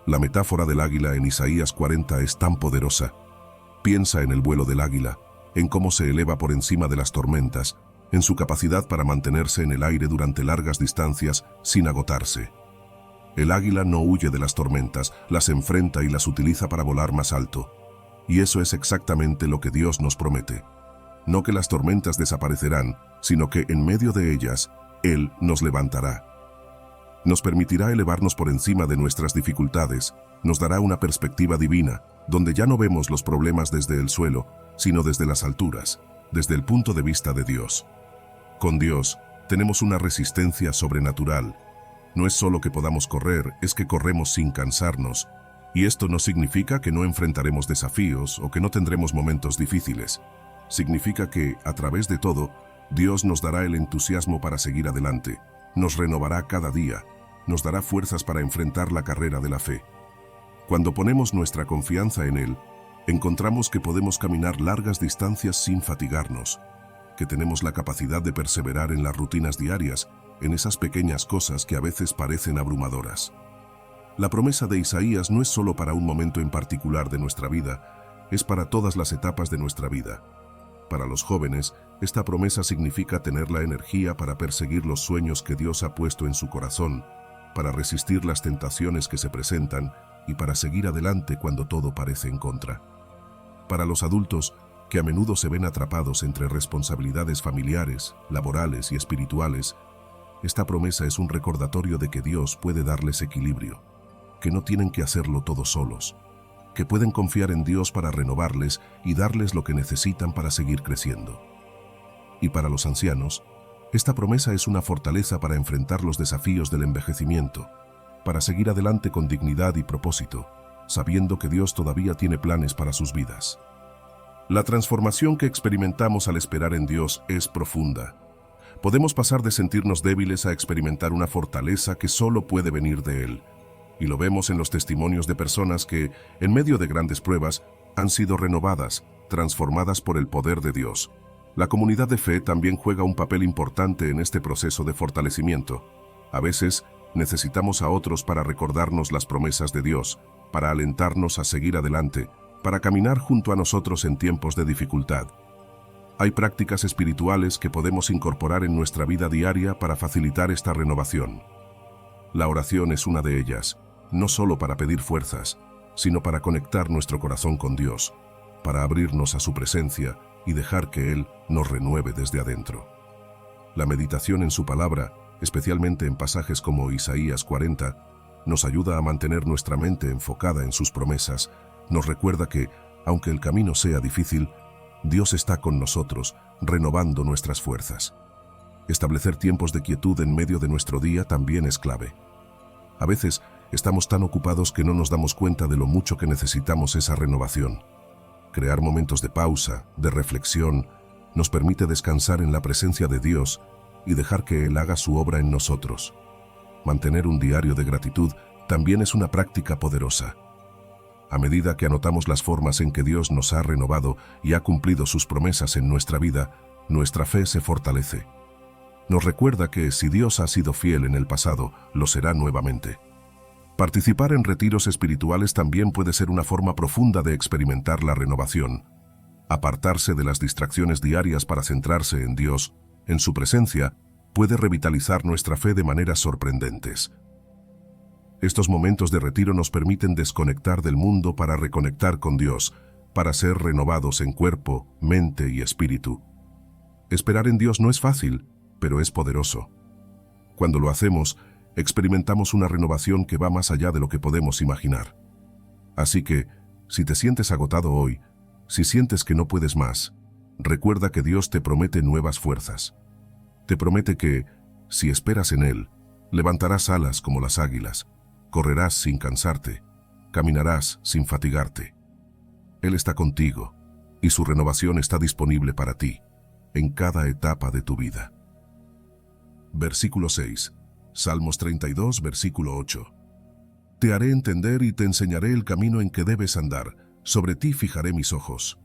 S1: La metáfora del águila en Isaías 40 es tan poderosa. Piensa en el vuelo del águila, en cómo se eleva por encima de las tormentas, en su capacidad para mantenerse en el aire durante largas distancias sin agotarse. El águila no huye de las tormentas, las enfrenta y las utiliza para volar más alto. Y eso es exactamente lo que Dios nos promete. No que las tormentas desaparecerán, sino que en medio de ellas, Él nos levantará. Nos permitirá elevarnos por encima de nuestras dificultades, nos dará una perspectiva divina, donde ya no vemos los problemas desde el suelo, sino desde las alturas, desde el punto de vista de Dios. Con Dios, tenemos una resistencia sobrenatural. No es solo que podamos correr, es que corremos sin cansarnos. Y esto no significa que no enfrentaremos desafíos o que no tendremos momentos difíciles. Significa que, a través de todo, Dios nos dará el entusiasmo para seguir adelante, nos renovará cada día, nos dará fuerzas para enfrentar la carrera de la fe. Cuando ponemos nuestra confianza en Él, encontramos que podemos caminar largas distancias sin fatigarnos, que tenemos la capacidad de perseverar en las rutinas diarias, en esas pequeñas cosas que a veces parecen abrumadoras. La promesa de Isaías no es solo para un momento en particular de nuestra vida, es para todas las etapas de nuestra vida. Para los jóvenes, esta promesa significa tener la energía para perseguir los sueños que Dios ha puesto en su corazón, para resistir las tentaciones que se presentan y para seguir adelante cuando todo parece en contra. Para los adultos, que a menudo se ven atrapados entre responsabilidades familiares, laborales y espirituales, esta promesa es un recordatorio de que Dios puede darles equilibrio, que no tienen que hacerlo todos solos, que pueden confiar en Dios para renovarles y darles lo que necesitan para seguir creciendo. Y para los ancianos, esta promesa es una fortaleza para enfrentar los desafíos del envejecimiento, para seguir adelante con dignidad y propósito, sabiendo que Dios todavía tiene planes para sus vidas. La transformación que experimentamos al esperar en Dios es profunda. Podemos pasar de sentirnos débiles a experimentar una fortaleza que solo puede venir de Él. Y lo vemos en los testimonios de personas que, en medio de grandes pruebas, han sido renovadas, transformadas por el poder de Dios. La comunidad de fe también juega un papel importante en este proceso de fortalecimiento. A veces, necesitamos a otros para recordarnos las promesas de Dios, para alentarnos a seguir adelante, para caminar junto a nosotros en tiempos de dificultad. Hay prácticas espirituales que podemos incorporar en nuestra vida diaria para facilitar esta renovación. La oración es una de ellas, no solo para pedir fuerzas, sino para conectar nuestro corazón con Dios, para abrirnos a su presencia y dejar que Él nos renueve desde adentro. La meditación en su palabra, especialmente en pasajes como Isaías 40, nos ayuda a mantener nuestra mente enfocada en sus promesas, nos recuerda que, aunque el camino sea difícil, Dios está con nosotros, renovando nuestras fuerzas. Establecer tiempos de quietud en medio de nuestro día también es clave. A veces, estamos tan ocupados que no nos damos cuenta de lo mucho que necesitamos esa renovación. Crear momentos de pausa, de reflexión, nos permite descansar en la presencia de Dios y dejar que Él haga su obra en nosotros. Mantener un diario de gratitud también es una práctica poderosa. A medida que anotamos las formas en que Dios nos ha renovado y ha cumplido sus promesas en nuestra vida, nuestra fe se fortalece. Nos recuerda que si Dios ha sido fiel en el pasado, lo será nuevamente. Participar en retiros espirituales también puede ser una forma profunda de experimentar la renovación. Apartarse de las distracciones diarias para centrarse en Dios, en su presencia, puede revitalizar nuestra fe de maneras sorprendentes. Estos momentos de retiro nos permiten desconectar del mundo para reconectar con Dios, para ser renovados en cuerpo, mente y espíritu. Esperar en Dios no es fácil, pero es poderoso. Cuando lo hacemos, experimentamos una renovación que va más allá de lo que podemos imaginar. Así que, si te sientes agotado hoy, si sientes que no puedes más, recuerda que Dios te promete nuevas fuerzas. Te promete que, si esperas en Él, levantarás alas como las águilas, correrás sin cansarte, caminarás sin fatigarte. Él está contigo, y su renovación está disponible para ti, en cada etapa de tu vida. Versículo 6. Salmos 32, versículo 8. Te haré entender y te enseñaré el camino en que debes andar, sobre ti fijaré mis ojos.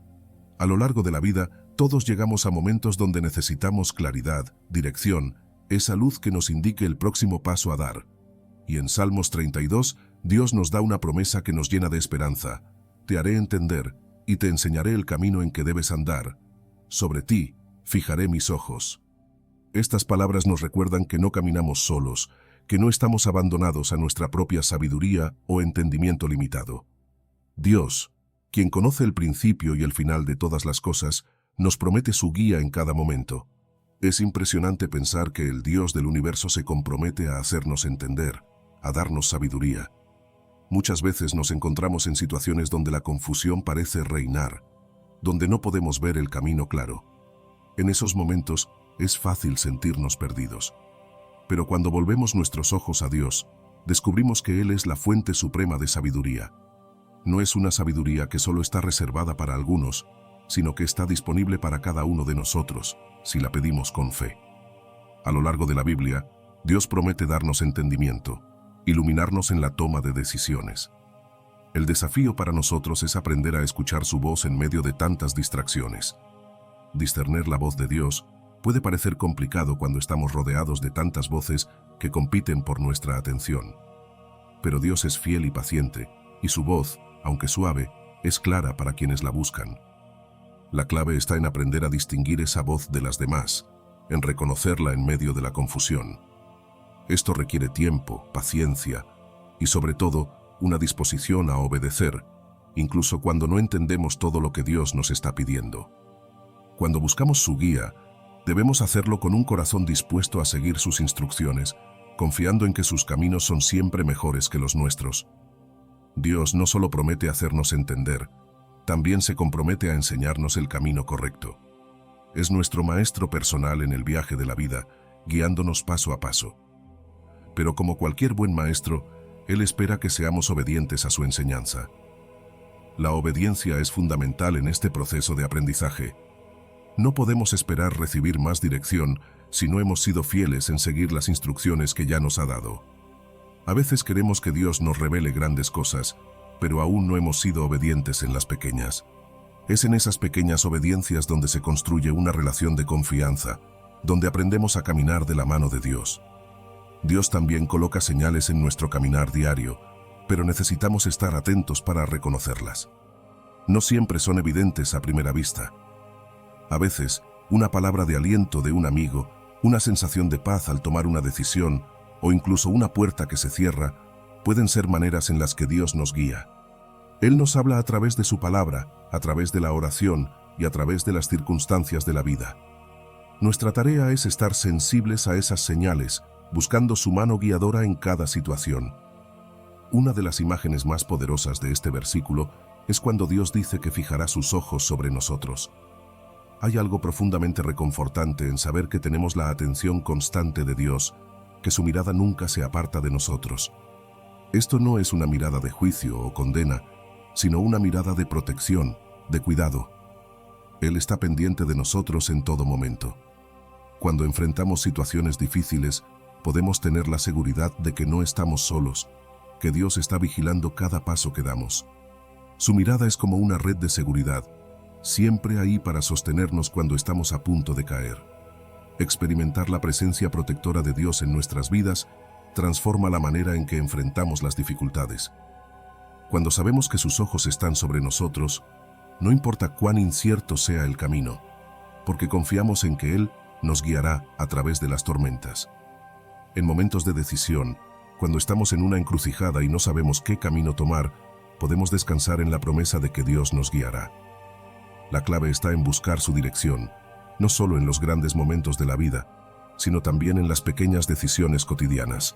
S1: A lo largo de la vida, todos llegamos a momentos donde necesitamos claridad, dirección, esa luz que nos indique el próximo paso a dar. Y en Salmos 32, Dios nos da una promesa que nos llena de esperanza. Te haré entender y te enseñaré el camino en que debes andar. Sobre ti fijaré mis ojos. Estas palabras nos recuerdan que no caminamos solos, que no estamos abandonados a nuestra propia sabiduría o entendimiento limitado. Dios, quien conoce el principio y el final de todas las cosas, nos promete su guía en cada momento. Es impresionante pensar que el Dios del universo se compromete a hacernos entender, a darnos sabiduría. Muchas veces nos encontramos en situaciones donde la confusión parece reinar, donde no podemos ver el camino claro. En esos momentos es fácil sentirnos perdidos. Pero cuando volvemos nuestros ojos a Dios, descubrimos que Él es la fuente suprema de sabiduría. No es una sabiduría que solo está reservada para algunos, sino que está disponible para cada uno de nosotros, si la pedimos con fe. A lo largo de la Biblia, Dios promete darnos entendimiento, iluminarnos en la toma de decisiones. El desafío para nosotros es aprender a escuchar su voz en medio de tantas distracciones. Discernir la voz de Dios puede parecer complicado cuando estamos rodeados de tantas voces que compiten por nuestra atención. pero Dios es fiel y paciente, y su voz, aunque suave, es clara para quienes la buscan. La clave está en aprender a distinguir esa voz de las demás, en reconocerla en medio de la confusión. Esto requiere tiempo, paciencia y, sobre todo, una disposición a obedecer, incluso cuando no entendemos todo lo que Dios nos está pidiendo. Cuando buscamos su guía, debemos hacerlo con un corazón dispuesto a seguir sus instrucciones, confiando en que sus caminos son siempre mejores que los nuestros. Dios no solo promete hacernos entender, también se compromete a enseñarnos el camino correcto. Es nuestro maestro personal en el viaje de la vida, guiándonos paso a paso. Pero como cualquier buen maestro, Él espera que seamos obedientes a su enseñanza. La obediencia es fundamental en este proceso de aprendizaje. No podemos esperar recibir más dirección si no hemos sido fieles en seguir las instrucciones que ya nos ha dado. A veces queremos que Dios nos revele grandes cosas, pero aún no hemos sido obedientes en las pequeñas. Es en esas pequeñas obediencias donde se construye una relación de confianza, donde aprendemos a caminar de la mano de Dios. Dios también coloca señales en nuestro caminar diario, pero necesitamos estar atentos para reconocerlas. No siempre son evidentes a primera vista. A veces, una palabra de aliento de un amigo, una sensación de paz al tomar una decisión, o incluso una puerta que se cierra, pueden ser maneras en las que Dios nos guía. Él nos habla a través de su palabra, a través de la oración y a través de las circunstancias de la vida. Nuestra tarea es estar sensibles a esas señales, buscando su mano guiadora en cada situación. Una de las imágenes más poderosas de este versículo es cuando Dios dice que fijará sus ojos sobre nosotros. Hay algo profundamente reconfortante en saber que tenemos la atención constante de Dios, que su mirada nunca se aparta de nosotros. Esto no es una mirada de juicio o condena, sino una mirada de protección, de cuidado. Él está pendiente de nosotros en todo momento. Cuando enfrentamos situaciones difíciles, podemos tener la seguridad de que no estamos solos, que Dios está vigilando cada paso que damos. Su mirada es como una red de seguridad, siempre ahí para sostenernos cuando estamos a punto de caer. Experimentar la presencia protectora de Dios en nuestras vidas transforma la manera en que enfrentamos las dificultades. Cuando sabemos que sus ojos están sobre nosotros, no importa cuán incierto sea el camino, porque confiamos en que Él nos guiará a través de las tormentas. En momentos de decisión, cuando estamos en una encrucijada y no sabemos qué camino tomar, podemos descansar en la promesa de que Dios nos guiará. La clave está en buscar su dirección, no solo en los grandes momentos de la vida, sino también en las pequeñas decisiones cotidianas.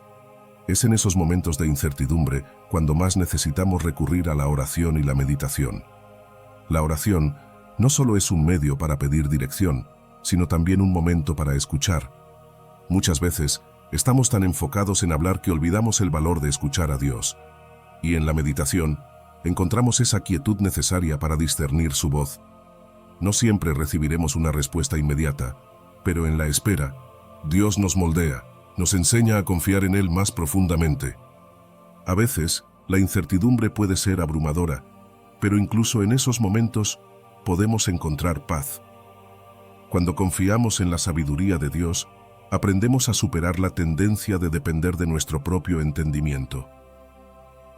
S1: Es en esos momentos de incertidumbre cuando más necesitamos recurrir a la oración y la meditación. La oración no solo es un medio para pedir dirección, sino también un momento para escuchar. Muchas veces estamos tan enfocados en hablar que olvidamos el valor de escuchar a Dios. Y en la meditación encontramos esa quietud necesaria para discernir su voz. No siempre recibiremos una respuesta inmediata, pero en la espera, Dios nos moldea, nos enseña a confiar en Él más profundamente. A veces, la incertidumbre puede ser abrumadora, pero incluso en esos momentos podemos encontrar paz. Cuando confiamos en la sabiduría de Dios, aprendemos a superar la tendencia de depender de nuestro propio entendimiento.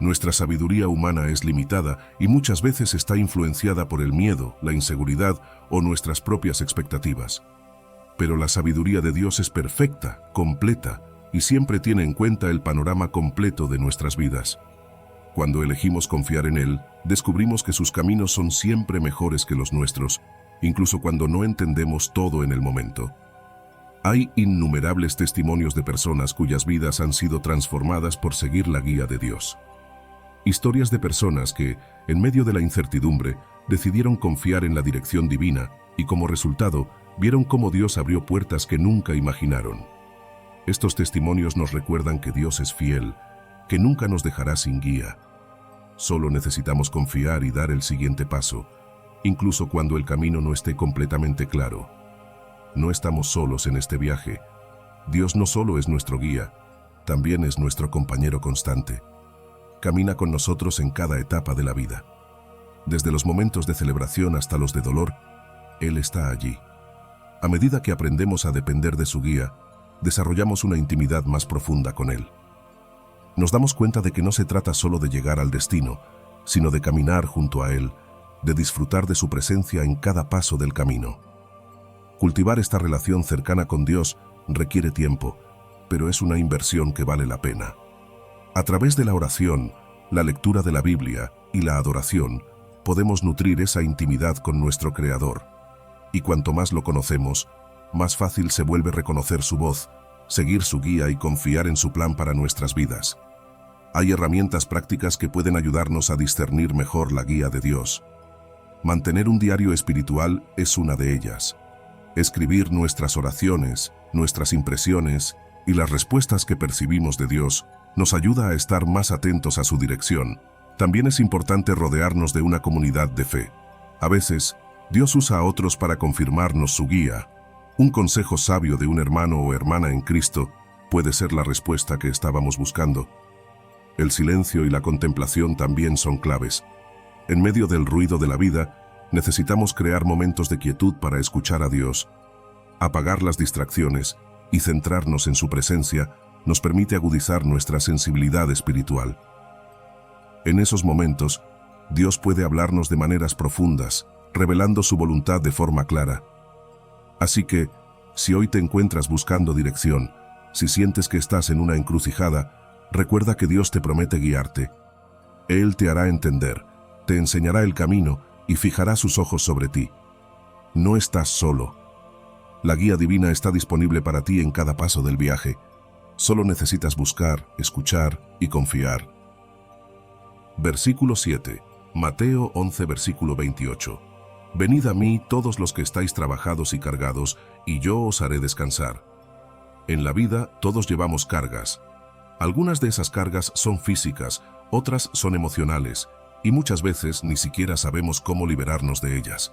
S1: Nuestra sabiduría humana es limitada y muchas veces está influenciada por el miedo, la inseguridad o nuestras propias expectativas. Pero la sabiduría de Dios es perfecta, completa y siempre tiene en cuenta el panorama completo de nuestras vidas. Cuando elegimos confiar en Él, descubrimos que sus caminos son siempre mejores que los nuestros, incluso cuando no entendemos todo en el momento. Hay innumerables testimonios de personas cuyas vidas han sido transformadas por seguir la guía de Dios. Historias de personas que, en medio de la incertidumbre, decidieron confiar en la dirección divina y como resultado, vieron cómo Dios abrió puertas que nunca imaginaron. Estos testimonios nos recuerdan que Dios es fiel, que nunca nos dejará sin guía. Solo necesitamos confiar y dar el siguiente paso, incluso cuando el camino no esté completamente claro. No estamos solos en este viaje. Dios no solo es nuestro guía, también es nuestro compañero constante. Camina con nosotros en cada etapa de la vida. Desde los momentos de celebración hasta los de dolor, Él está allí. A medida que aprendemos a depender de su guía, desarrollamos una intimidad más profunda con Él. nos damos cuenta de que no se trata solo de llegar al destino, sino de caminar junto a Él, de disfrutar de su presencia en cada paso del camino. Cultivar esta relación cercana con Dios requiere tiempo, pero es una inversión que vale la pena. A través de la oración, la lectura de la Biblia y la adoración, podemos nutrir esa intimidad con nuestro Creador. Y cuanto más lo conocemos, más fácil se vuelve reconocer su voz, seguir su guía y confiar en su plan para nuestras vidas. Hay herramientas prácticas que pueden ayudarnos a discernir mejor la guía de Dios. Mantener un diario espiritual es una de ellas. Escribir nuestras oraciones, nuestras impresiones y las respuestas que percibimos de Dios nos ayuda a estar más atentos a su dirección. También es importante rodearnos de una comunidad de fe. A veces, Dios usa a otros para confirmarnos su guía. Un consejo sabio de un hermano o hermana en Cristo puede ser la respuesta que estábamos buscando. El silencio y la contemplación también son claves. En medio del ruido de la vida, necesitamos crear momentos de quietud para escuchar a Dios. Apagar las distracciones y centrarnos en su presencia nos permite agudizar nuestra sensibilidad espiritual. En esos momentos, Dios puede hablarnos de maneras profundas, revelando su voluntad de forma clara. Así que, si hoy te encuentras buscando dirección, si sientes que estás en una encrucijada, recuerda que Dios te promete guiarte. Él te hará entender, te enseñará el camino y fijará sus ojos sobre ti. No estás solo. La guía divina está disponible para ti en cada paso del viaje. Solo necesitas buscar, escuchar y confiar. Versículo 7. Mateo 11, versículo 28. Venid a mí todos los que estáis trabajados y cargados, y yo os haré descansar. En la vida todos llevamos cargas. Algunas de esas cargas son físicas, otras son emocionales, y muchas veces ni siquiera sabemos cómo liberarnos de ellas.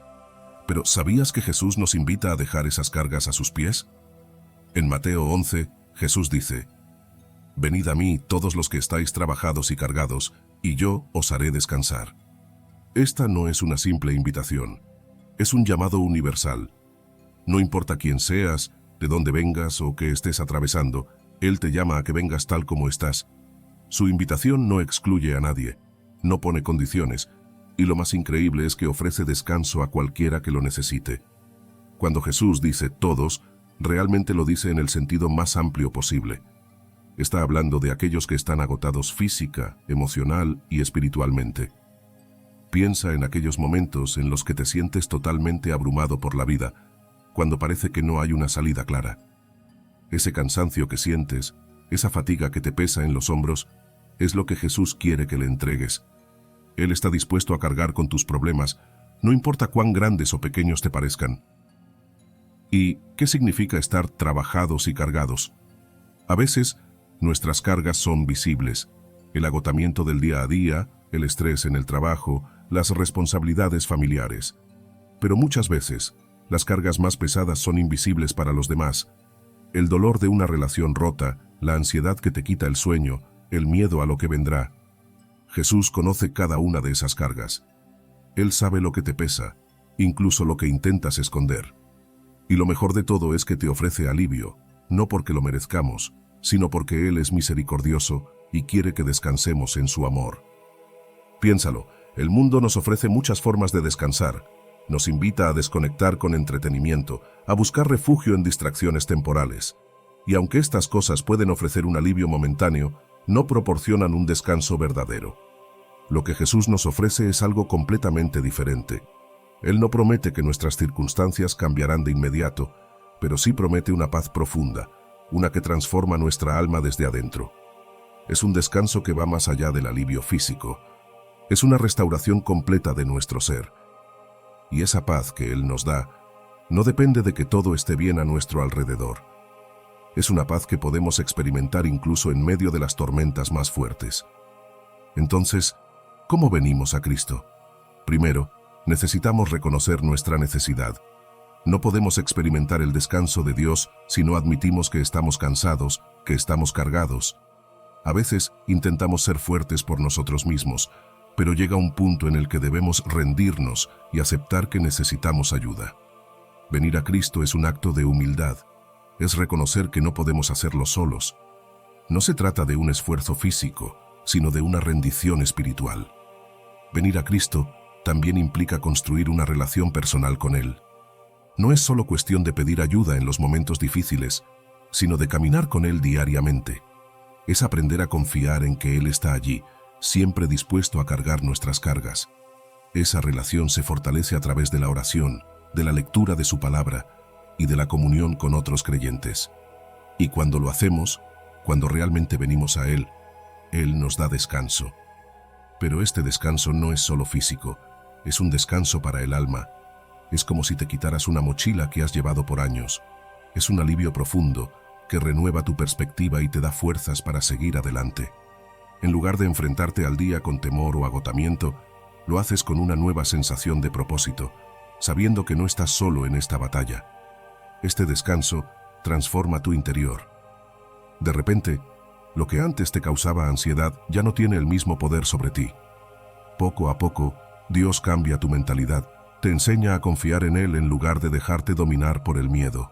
S1: Pero ¿sabías que Jesús nos invita a dejar esas cargas a sus pies? En Mateo 11, Jesús dice: Venid a mí todos los que estáis trabajados y cargados, y yo os haré descansar. Esta no es una simple invitación, es un llamado universal. No importa quién seas, de dónde vengas o qué estés atravesando, Él te llama a que vengas tal como estás. Su invitación no excluye a nadie, no pone condiciones, y lo más increíble es que ofrece descanso a cualquiera que lo necesite. Cuando Jesús dice todos, realmente lo dice en el sentido más amplio posible. Está hablando de aquellos que están agotados física, emocional y espiritualmente. Piensa en aquellos momentos en los que te sientes totalmente abrumado por la vida, cuando parece que no hay una salida clara. Ese cansancio que sientes, esa fatiga que te pesa en los hombros, es lo que Jesús quiere que le entregues. Él está dispuesto a cargar con tus problemas, no importa cuán grandes o pequeños te parezcan. ¿Y qué significa estar trabajados y cargados? A veces, nuestras cargas son visibles: el agotamiento del día a día, el estrés en el trabajo, las responsabilidades familiares. Pero muchas veces, las cargas más pesadas son invisibles para los demás. El dolor de una relación rota, la ansiedad que te quita el sueño, el miedo a lo que vendrá. Jesús conoce cada una de esas cargas. Él sabe lo que te pesa, incluso lo que intentas esconder. Y lo mejor de todo es que te ofrece alivio, no porque lo merezcamos, sino porque Él es misericordioso y quiere que descansemos en su amor. Piénsalo, el mundo nos ofrece muchas formas de descansar. Nos invita a desconectar con entretenimiento, a buscar refugio en distracciones temporales. Y aunque estas cosas pueden ofrecer un alivio momentáneo, no proporcionan un descanso verdadero. Lo que Jesús nos ofrece es algo completamente diferente. Él no promete que nuestras circunstancias cambiarán de inmediato, pero sí promete una paz profunda, una que transforma nuestra alma desde adentro. Es un descanso que va más allá del alivio físico. Es una restauración completa de nuestro ser. Y esa paz que Él nos da no depende de que todo esté bien a nuestro alrededor. Es una paz que podemos experimentar incluso en medio de las tormentas más fuertes. Entonces, ¿cómo venimos a Cristo? Primero, necesitamos reconocer nuestra necesidad. No podemos experimentar el descanso de Dios si no admitimos que estamos cansados, que estamos cargados. A veces intentamos ser fuertes por nosotros mismos, pero llega un punto en el que debemos rendirnos y aceptar que necesitamos ayuda. Venir a Cristo es un acto de humildad. Es reconocer que no podemos hacerlo solos. No se trata de un esfuerzo físico, sino de una rendición espiritual. Venir a Cristo también implica construir una relación personal con Él. No es solo cuestión de pedir ayuda en los momentos difíciles, sino de caminar con Él diariamente. Es aprender a confiar en que Él está allí, siempre dispuesto a cargar nuestras cargas. Esa relación se fortalece a través de la oración, de la lectura de su palabra y de la comunión con otros creyentes. Y cuando lo hacemos, cuando realmente venimos a Él, Él nos da descanso. Pero este descanso no es solo físico, es un descanso para el alma. Es como si te quitaras una mochila que has llevado por años. Es un alivio profundo que renueva tu perspectiva y te da fuerzas para seguir adelante. En lugar de enfrentarte al día con temor o agotamiento, lo haces con una nueva sensación de propósito, sabiendo que no estás solo en esta batalla. Este descanso transforma tu interior. De repente, lo que antes te causaba ansiedad ya no tiene el mismo poder sobre ti. Poco a poco, Dios cambia tu mentalidad, te enseña a confiar en Él en lugar de dejarte dominar por el miedo.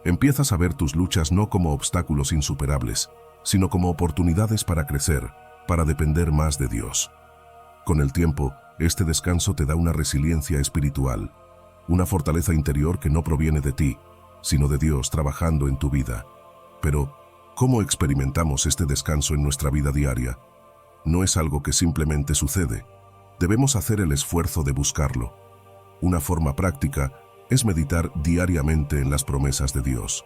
S1: Empiezas a ver tus luchas no como obstáculos insuperables, sino como oportunidades para crecer, para depender más de Dios. Con el tiempo, este descanso te da una resiliencia espiritual, una fortaleza interior que no proviene de ti, sino de Dios trabajando en tu vida. Pero, ¿cómo experimentamos este descanso en nuestra vida diaria? No es algo que simplemente sucede. Debemos hacer el esfuerzo de buscarlo. Una forma práctica es meditar diariamente en las promesas de Dios.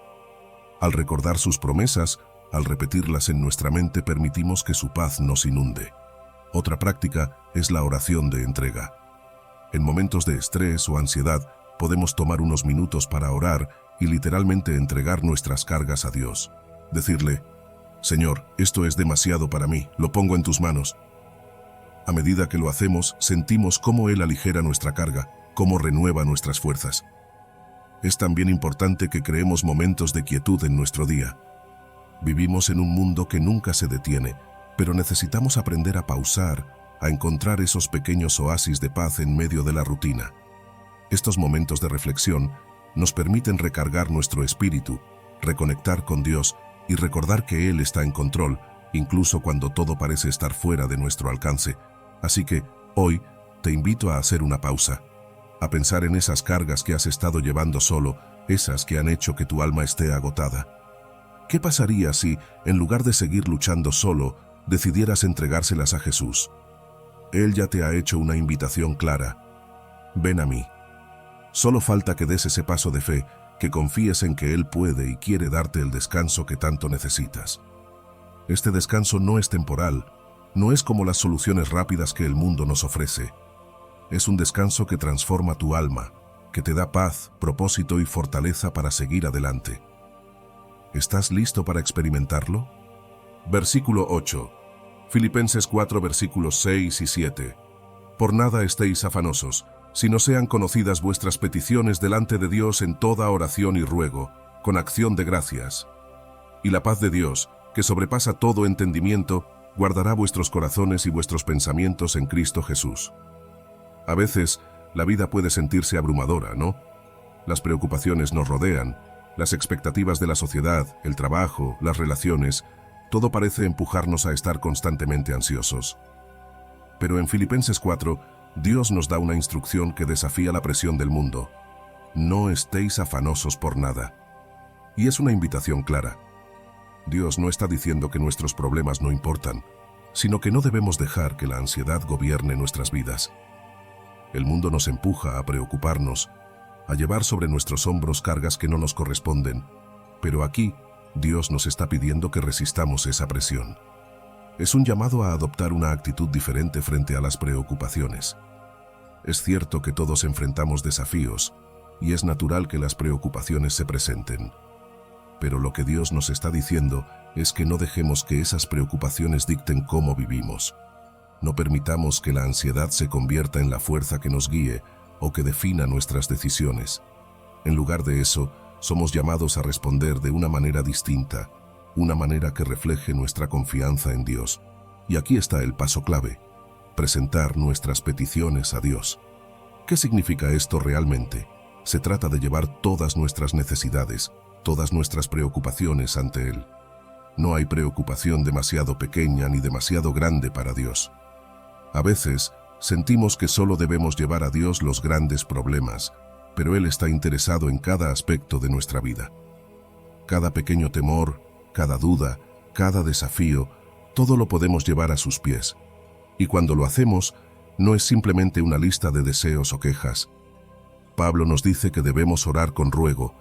S1: Al recordar sus promesas, al repetirlas en nuestra mente, permitimos que su paz nos inunde. Otra práctica es la oración de entrega. En momentos de estrés o ansiedad, podemos tomar unos minutos para orar y literalmente entregar nuestras cargas a Dios. Decirle: Señor, esto es demasiado para mí, lo pongo en tus manos. A medida que lo hacemos, sentimos cómo Él aligera nuestra carga, cómo renueva nuestras fuerzas. Es también importante que creemos momentos de quietud en nuestro día. Vivimos en un mundo que nunca se detiene, pero necesitamos aprender a pausar, a encontrar esos pequeños oasis de paz en medio de la rutina. Estos momentos de reflexión nos permiten recargar nuestro espíritu, reconectar con Dios y recordar que Él está en control, incluso cuando todo parece estar fuera de nuestro alcance. Así que, hoy, te invito a hacer una pausa, a pensar en esas cargas que has estado llevando solo, esas que han hecho que tu alma esté agotada. ¿Qué pasaría si, en lugar de seguir luchando solo, decidieras entregárselas a Jesús? Él ya te ha hecho una invitación clara. Ven a mí. Solo falta que des ese paso de fe, que confíes en que Él puede y quiere darte el descanso que tanto necesitas. Este descanso no es temporal, no es como las soluciones rápidas que el mundo nos ofrece. Es un descanso que transforma tu alma, que te da paz, propósito y fortaleza para seguir adelante. ¿Estás listo para experimentarlo? Versículo 8. Filipenses 4, versículos 6 y 7. Por nada estéis afanosos, sino sean conocidas vuestras peticiones delante de Dios en toda oración y ruego, con acción de gracias. Y la paz de Dios, que sobrepasa todo entendimiento, guardará vuestros corazones y vuestros pensamientos en Cristo Jesús. A veces, la vida puede sentirse abrumadora, ¿no? Las preocupaciones nos rodean, las expectativas de la sociedad, el trabajo, las relaciones, todo parece empujarnos a estar constantemente ansiosos. Pero en Filipenses 4, Dios nos da una instrucción que desafía la presión del mundo. No estéis afanosos por nada. Y es una invitación clara. Dios no está diciendo que nuestros problemas no importan, sino que no debemos dejar que la ansiedad gobierne nuestras vidas. El mundo nos empuja a preocuparnos, a llevar sobre nuestros hombros cargas que no nos corresponden, pero aquí Dios nos está pidiendo que resistamos esa presión. Es un llamado a adoptar una actitud diferente frente a las preocupaciones. Es cierto que todos enfrentamos desafíos, y es natural que las preocupaciones se presenten. Pero lo que Dios nos está diciendo es que no dejemos que esas preocupaciones dicten cómo vivimos. No permitamos que la ansiedad se convierta en la fuerza que nos guíe o que defina nuestras decisiones. En lugar de eso, somos llamados a responder de una manera distinta, una manera que refleje nuestra confianza en Dios. Y aquí está el paso clave: presentar nuestras peticiones a Dios. ¿Qué significa esto realmente? Se trata de llevar todas nuestras necesidades, todas nuestras preocupaciones ante Él. No hay preocupación demasiado pequeña ni demasiado grande para Dios. A veces, sentimos que solo debemos llevar a Dios los grandes problemas, pero Él está interesado en cada aspecto de nuestra vida. Cada pequeño temor, cada duda, cada desafío, todo lo podemos llevar a sus pies. Y cuando lo hacemos, no es simplemente una lista de deseos o quejas. Pablo nos dice que debemos orar con ruego,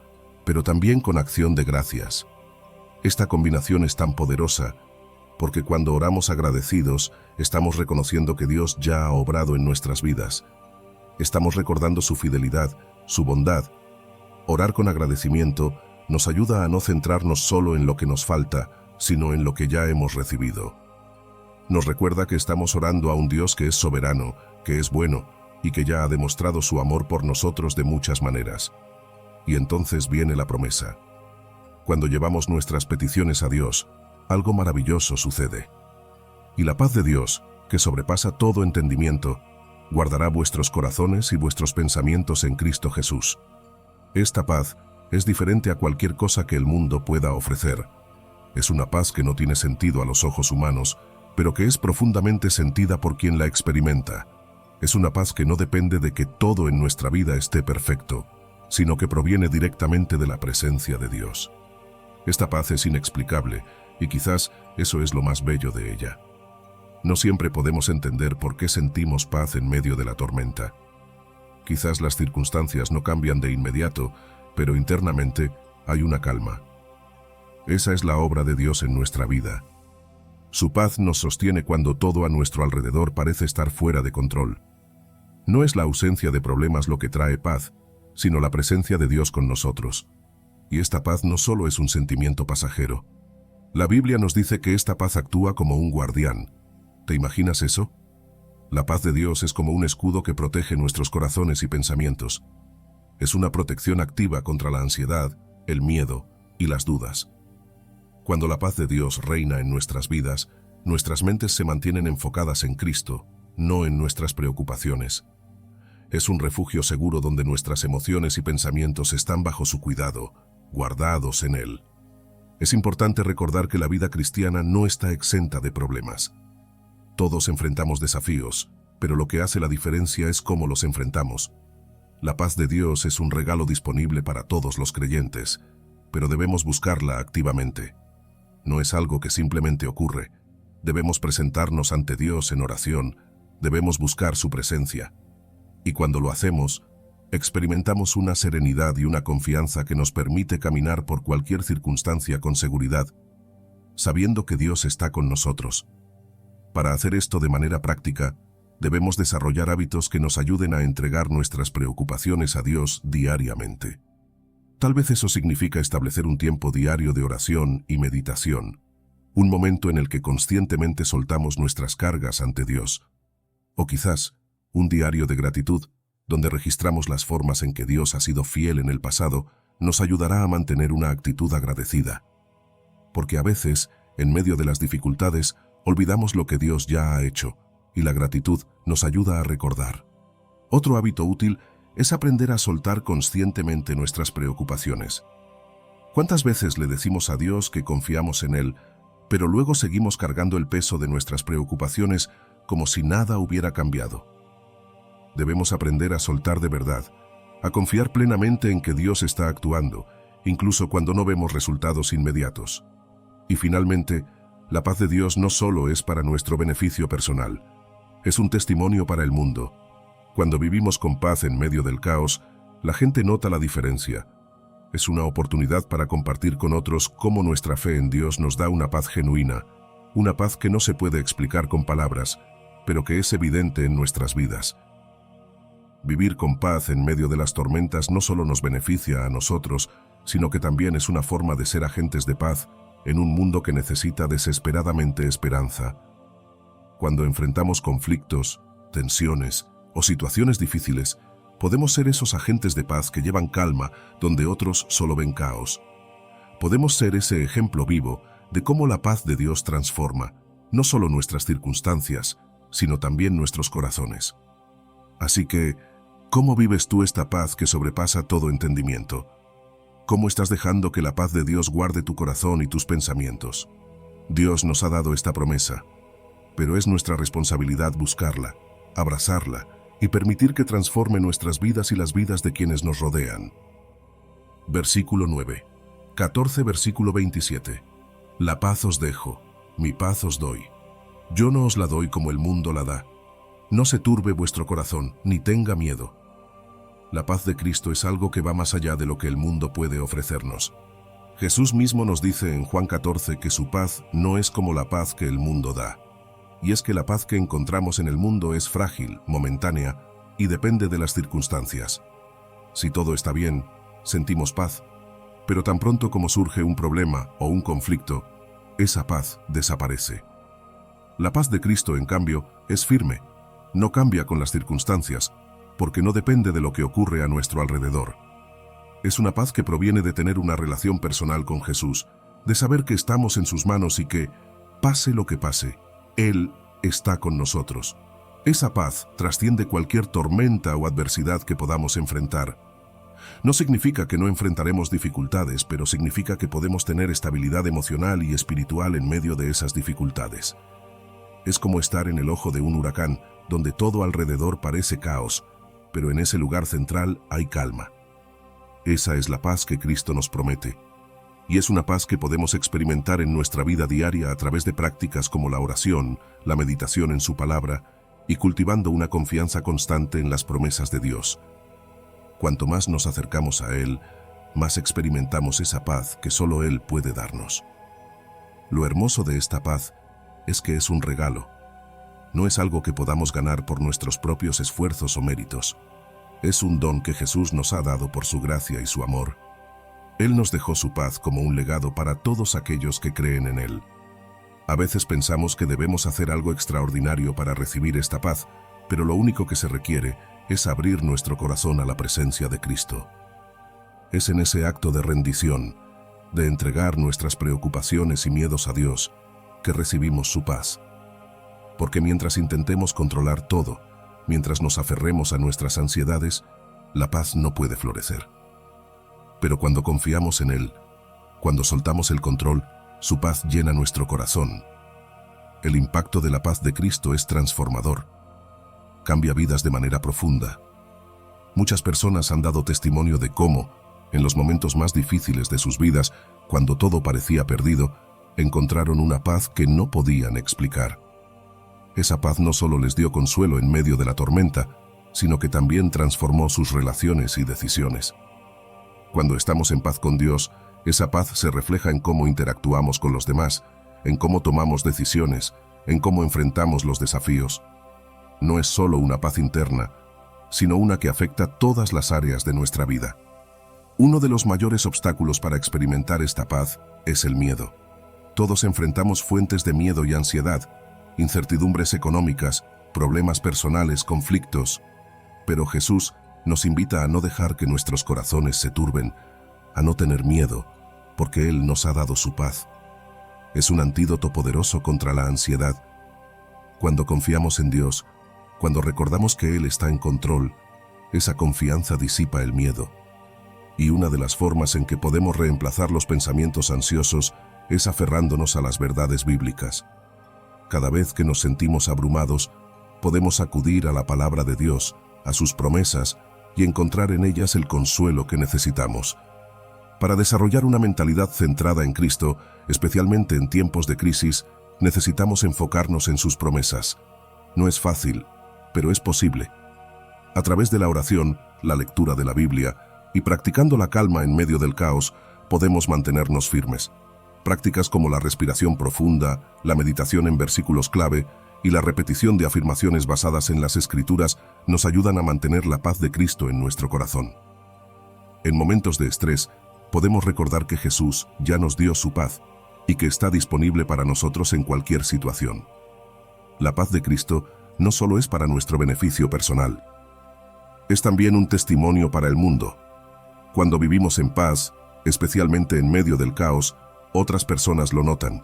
S1: pero también con acción de gracias. Esta combinación es tan poderosa, porque cuando oramos agradecidos, estamos reconociendo que Dios ya ha obrado en nuestras vidas. Estamos recordando su fidelidad, su bondad. Orar con agradecimiento nos ayuda a no centrarnos solo en lo que nos falta, sino en lo que ya hemos recibido. Nos recuerda que estamos orando a un Dios que es soberano, que es bueno, y que ya ha demostrado su amor por nosotros de muchas maneras. Y entonces viene la promesa. Cuando llevamos nuestras peticiones a Dios, algo maravilloso sucede. Y la paz de Dios, que sobrepasa todo entendimiento, guardará vuestros corazones y vuestros pensamientos en Cristo Jesús. Esta paz es diferente a cualquier cosa que el mundo pueda ofrecer. Es una paz que no tiene sentido a los ojos humanos, pero que es profundamente sentida por quien la experimenta. Es una paz que no depende de que todo en nuestra vida esté perfecto, sino que proviene directamente de la presencia de Dios. Esta paz es inexplicable, y quizás eso es lo más bello de ella. No siempre podemos entender por qué sentimos paz en medio de la tormenta. Quizás las circunstancias no cambian de inmediato, pero internamente hay una calma. Esa es la obra de Dios en nuestra vida. Su paz nos sostiene cuando todo a nuestro alrededor parece estar fuera de control. No es la ausencia de problemas lo que trae paz, sino la presencia de Dios con nosotros. Y esta paz no solo es un sentimiento pasajero. La Biblia nos dice que esta paz actúa como un guardián. ¿Te imaginas eso? La paz de Dios es como un escudo que protege nuestros corazones y pensamientos. Es una protección activa contra la ansiedad, el miedo y las dudas. Cuando la paz de Dios reina en nuestras vidas, nuestras mentes se mantienen enfocadas en Cristo, no en nuestras preocupaciones. Es un refugio seguro donde nuestras emociones y pensamientos están bajo su cuidado, guardados en Él. Es importante recordar que la vida cristiana no está exenta de problemas. Todos enfrentamos desafíos, pero lo que hace la diferencia es cómo los enfrentamos. La paz de Dios es un regalo disponible para todos los creyentes, pero debemos buscarla activamente. No es algo que simplemente ocurre. Debemos presentarnos ante Dios en oración, debemos buscar su presencia. Y cuando lo hacemos, experimentamos una serenidad y una confianza que nos permite caminar por cualquier circunstancia con seguridad, sabiendo que Dios está con nosotros. Para hacer esto de manera práctica, debemos desarrollar hábitos que nos ayuden a entregar nuestras preocupaciones a Dios diariamente. Tal vez eso significa establecer un tiempo diario de oración y meditación, un momento en el que conscientemente soltamos nuestras cargas ante Dios. O quizás, un diario de gratitud, donde registramos las formas en que Dios ha sido fiel en el pasado, nos ayudará a mantener una actitud agradecida. Porque a veces, en medio de las dificultades, olvidamos lo que Dios ya ha hecho, y la gratitud nos ayuda a recordar. Otro hábito útil es aprender a soltar conscientemente nuestras preocupaciones. ¿Cuántas veces le decimos a Dios que confiamos en Él, pero luego seguimos cargando el peso de nuestras preocupaciones como si nada hubiera cambiado? Debemos aprender a soltar de verdad, a confiar plenamente en que Dios está actuando, incluso cuando no vemos resultados inmediatos. Y finalmente, la paz de Dios no solo es para nuestro beneficio personal, es un testimonio para el mundo. Cuando vivimos con paz en medio del caos, la gente nota la diferencia. Es una oportunidad para compartir con otros cómo nuestra fe en Dios nos da una paz genuina, una paz que no se puede explicar con palabras, pero que es evidente en nuestras vidas. Vivir con paz en medio de las tormentas no solo nos beneficia a nosotros, sino que también es una forma de ser agentes de paz en un mundo que necesita desesperadamente esperanza. Cuando enfrentamos conflictos, tensiones o situaciones difíciles, podemos ser esos agentes de paz que llevan calma donde otros solo ven caos. Podemos ser ese ejemplo vivo de cómo la paz de Dios transforma no solo nuestras circunstancias, sino también nuestros corazones. Así que, ¿cómo vives tú esta paz que sobrepasa todo entendimiento? ¿Cómo estás dejando que la paz de Dios guarde tu corazón y tus pensamientos? Dios nos ha dado esta promesa, pero es nuestra responsabilidad buscarla, abrazarla y permitir que transforme nuestras vidas y las vidas de quienes nos rodean. Versículo 9. 14, versículo 27. La paz os dejo, mi paz os doy. Yo no os la doy como el mundo la da. No se turbe vuestro corazón, ni tenga miedo. La paz de Cristo es algo que va más allá de lo que el mundo puede ofrecernos. Jesús mismo nos dice en Juan 14 que su paz no es como la paz que el mundo da. Y es que la paz que encontramos en el mundo es frágil, momentánea y depende de las circunstancias. Si todo está bien, sentimos paz, pero tan pronto como surge un problema o un conflicto, esa paz desaparece. La paz de Cristo, en cambio, es firme, no cambia con las circunstancias, porque no depende de lo que ocurre a nuestro alrededor. Es una paz que proviene de tener una relación personal con Jesús, de saber que estamos en sus manos y que, pase lo que pase, Él está con nosotros. Esa paz trasciende cualquier tormenta o adversidad que podamos enfrentar. No significa que no enfrentaremos dificultades, pero significa que podemos tener estabilidad emocional y espiritual en medio de esas dificultades. Es como estar en el ojo de un huracán, donde todo alrededor parece caos, pero en ese lugar central hay calma. Esa es la paz que Cristo nos promete, y es una paz que podemos experimentar en nuestra vida diaria a través de prácticas como la oración, la meditación en su palabra, y cultivando una confianza constante en las promesas de Dios. Cuanto más nos acercamos a Él, más experimentamos esa paz que solo Él puede darnos. Lo hermoso de esta paz es que es un regalo. No es algo que podamos ganar por nuestros propios esfuerzos o méritos. Es un don que Jesús nos ha dado por su gracia y su amor. Él nos dejó su paz como un legado para todos aquellos que creen en Él. A veces pensamos que debemos hacer algo extraordinario para recibir esta paz, pero lo único que se requiere es abrir nuestro corazón a la presencia de Cristo. Es en ese acto de rendición, de entregar nuestras preocupaciones y miedos a Dios, que recibimos su paz. Porque mientras intentemos controlar todo, mientras nos aferremos a nuestras ansiedades, la paz no puede florecer. Pero cuando confiamos en Él, cuando soltamos el control, su paz llena nuestro corazón. El impacto de la paz de Cristo es transformador. Cambia vidas de manera profunda. Muchas personas han dado testimonio de cómo, en los momentos más difíciles de sus vidas, cuando todo parecía perdido, encontraron una paz que no podían explicar. Esa paz no solo les dio consuelo en medio de la tormenta, sino que también transformó sus relaciones y decisiones. Cuando estamos en paz con Dios, esa paz se refleja en cómo interactuamos con los demás, en cómo tomamos decisiones, en cómo enfrentamos los desafíos. No es solo una paz interna, sino una que afecta todas las áreas de nuestra vida. Uno de los mayores obstáculos para experimentar esta paz es el miedo. Todos enfrentamos fuentes de miedo y ansiedad, incertidumbres económicas, problemas personales, conflictos. Pero Jesús nos invita a no dejar que nuestros corazones se turben, a no tener miedo, porque Él nos ha dado su paz. Es un antídoto poderoso contra la ansiedad. Cuando confiamos en Dios, cuando recordamos que Él está en control, esa confianza disipa el miedo. Y una de las formas en que podemos reemplazar los pensamientos ansiosos es aferrándonos a las verdades bíblicas. Cada vez que nos sentimos abrumados, podemos acudir a la palabra de Dios, a sus promesas, y encontrar en ellas el consuelo que necesitamos. Para desarrollar una mentalidad centrada en Cristo, especialmente en tiempos de crisis, necesitamos enfocarnos en sus promesas. No es fácil, pero es posible. A través de la oración, la lectura de la Biblia y practicando la calma en medio del caos, podemos mantenernos firmes. Prácticas como la respiración profunda, la meditación en versículos clave y la repetición de afirmaciones basadas en las Escrituras nos ayudan a mantener la paz de Cristo en nuestro corazón. En momentos de estrés, podemos recordar que Jesús ya nos dio su paz y que está disponible para nosotros en cualquier situación. La paz de Cristo no solo es para nuestro beneficio personal, es también un testimonio para el mundo. Cuando vivimos en paz, especialmente en medio del caos, otras personas lo notan.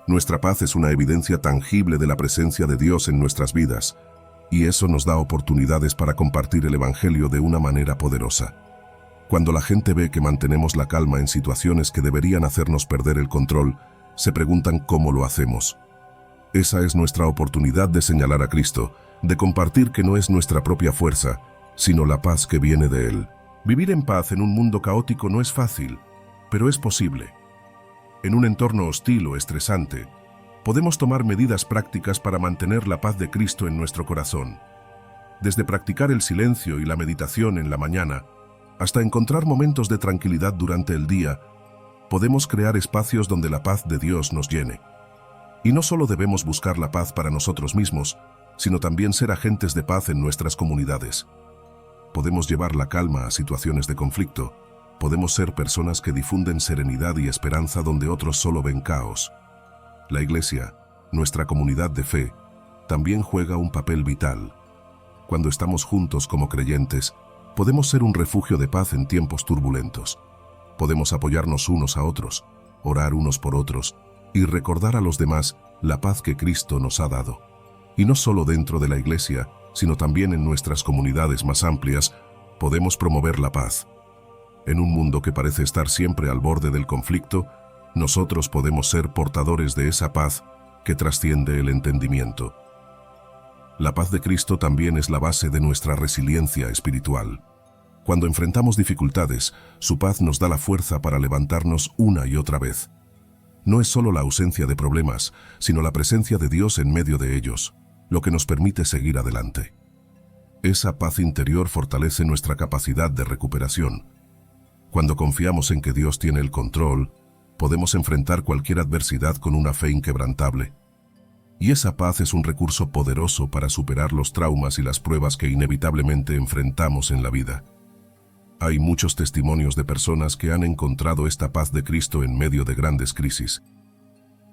S1: Nuestra paz es una evidencia tangible de la presencia de Dios en nuestras vidas, y eso nos da oportunidades para compartir el Evangelio de una manera poderosa. Cuando la gente ve que mantenemos la calma en situaciones que deberían hacernos perder el control, se preguntan cómo lo hacemos. Esa es nuestra oportunidad de señalar a Cristo, de compartir que no es nuestra propia fuerza, sino la paz que viene de Él. Vivir en paz en un mundo caótico no es fácil, pero es posible. En un entorno hostil o estresante, podemos tomar medidas prácticas para mantener la paz de Cristo en nuestro corazón. Desde practicar el silencio y la meditación en la mañana, hasta encontrar momentos de tranquilidad durante el día, podemos crear espacios donde la paz de Dios nos llene. Y no solo debemos buscar la paz para nosotros mismos, sino también ser agentes de paz en nuestras comunidades. Podemos llevar la calma a situaciones de conflicto. Podemos ser personas que difunden serenidad y esperanza donde otros solo ven caos. La Iglesia, nuestra comunidad de fe, también juega un papel vital. Cuando estamos juntos como creyentes, podemos ser un refugio de paz en tiempos turbulentos. Podemos apoyarnos unos a otros, orar unos por otros y recordar a los demás la paz que Cristo nos ha dado. Y no solo dentro de la Iglesia, sino también en nuestras comunidades más amplias, podemos promover la paz. En un mundo que parece estar siempre al borde del conflicto, nosotros podemos ser portadores de esa paz que trasciende el entendimiento. La paz de Cristo también es la base de nuestra resiliencia espiritual. Cuando enfrentamos dificultades, su paz nos da la fuerza para levantarnos una y otra vez. No es solo la ausencia de problemas, sino la presencia de Dios en medio de ellos, lo que nos permite seguir adelante. Esa paz interior fortalece nuestra capacidad de recuperación. Cuando confiamos en que Dios tiene el control, podemos enfrentar cualquier adversidad con una fe inquebrantable. Y esa paz es un recurso poderoso para superar los traumas y las pruebas que inevitablemente enfrentamos en la vida. Hay muchos testimonios de personas que han encontrado esta paz de Cristo en medio de grandes crisis.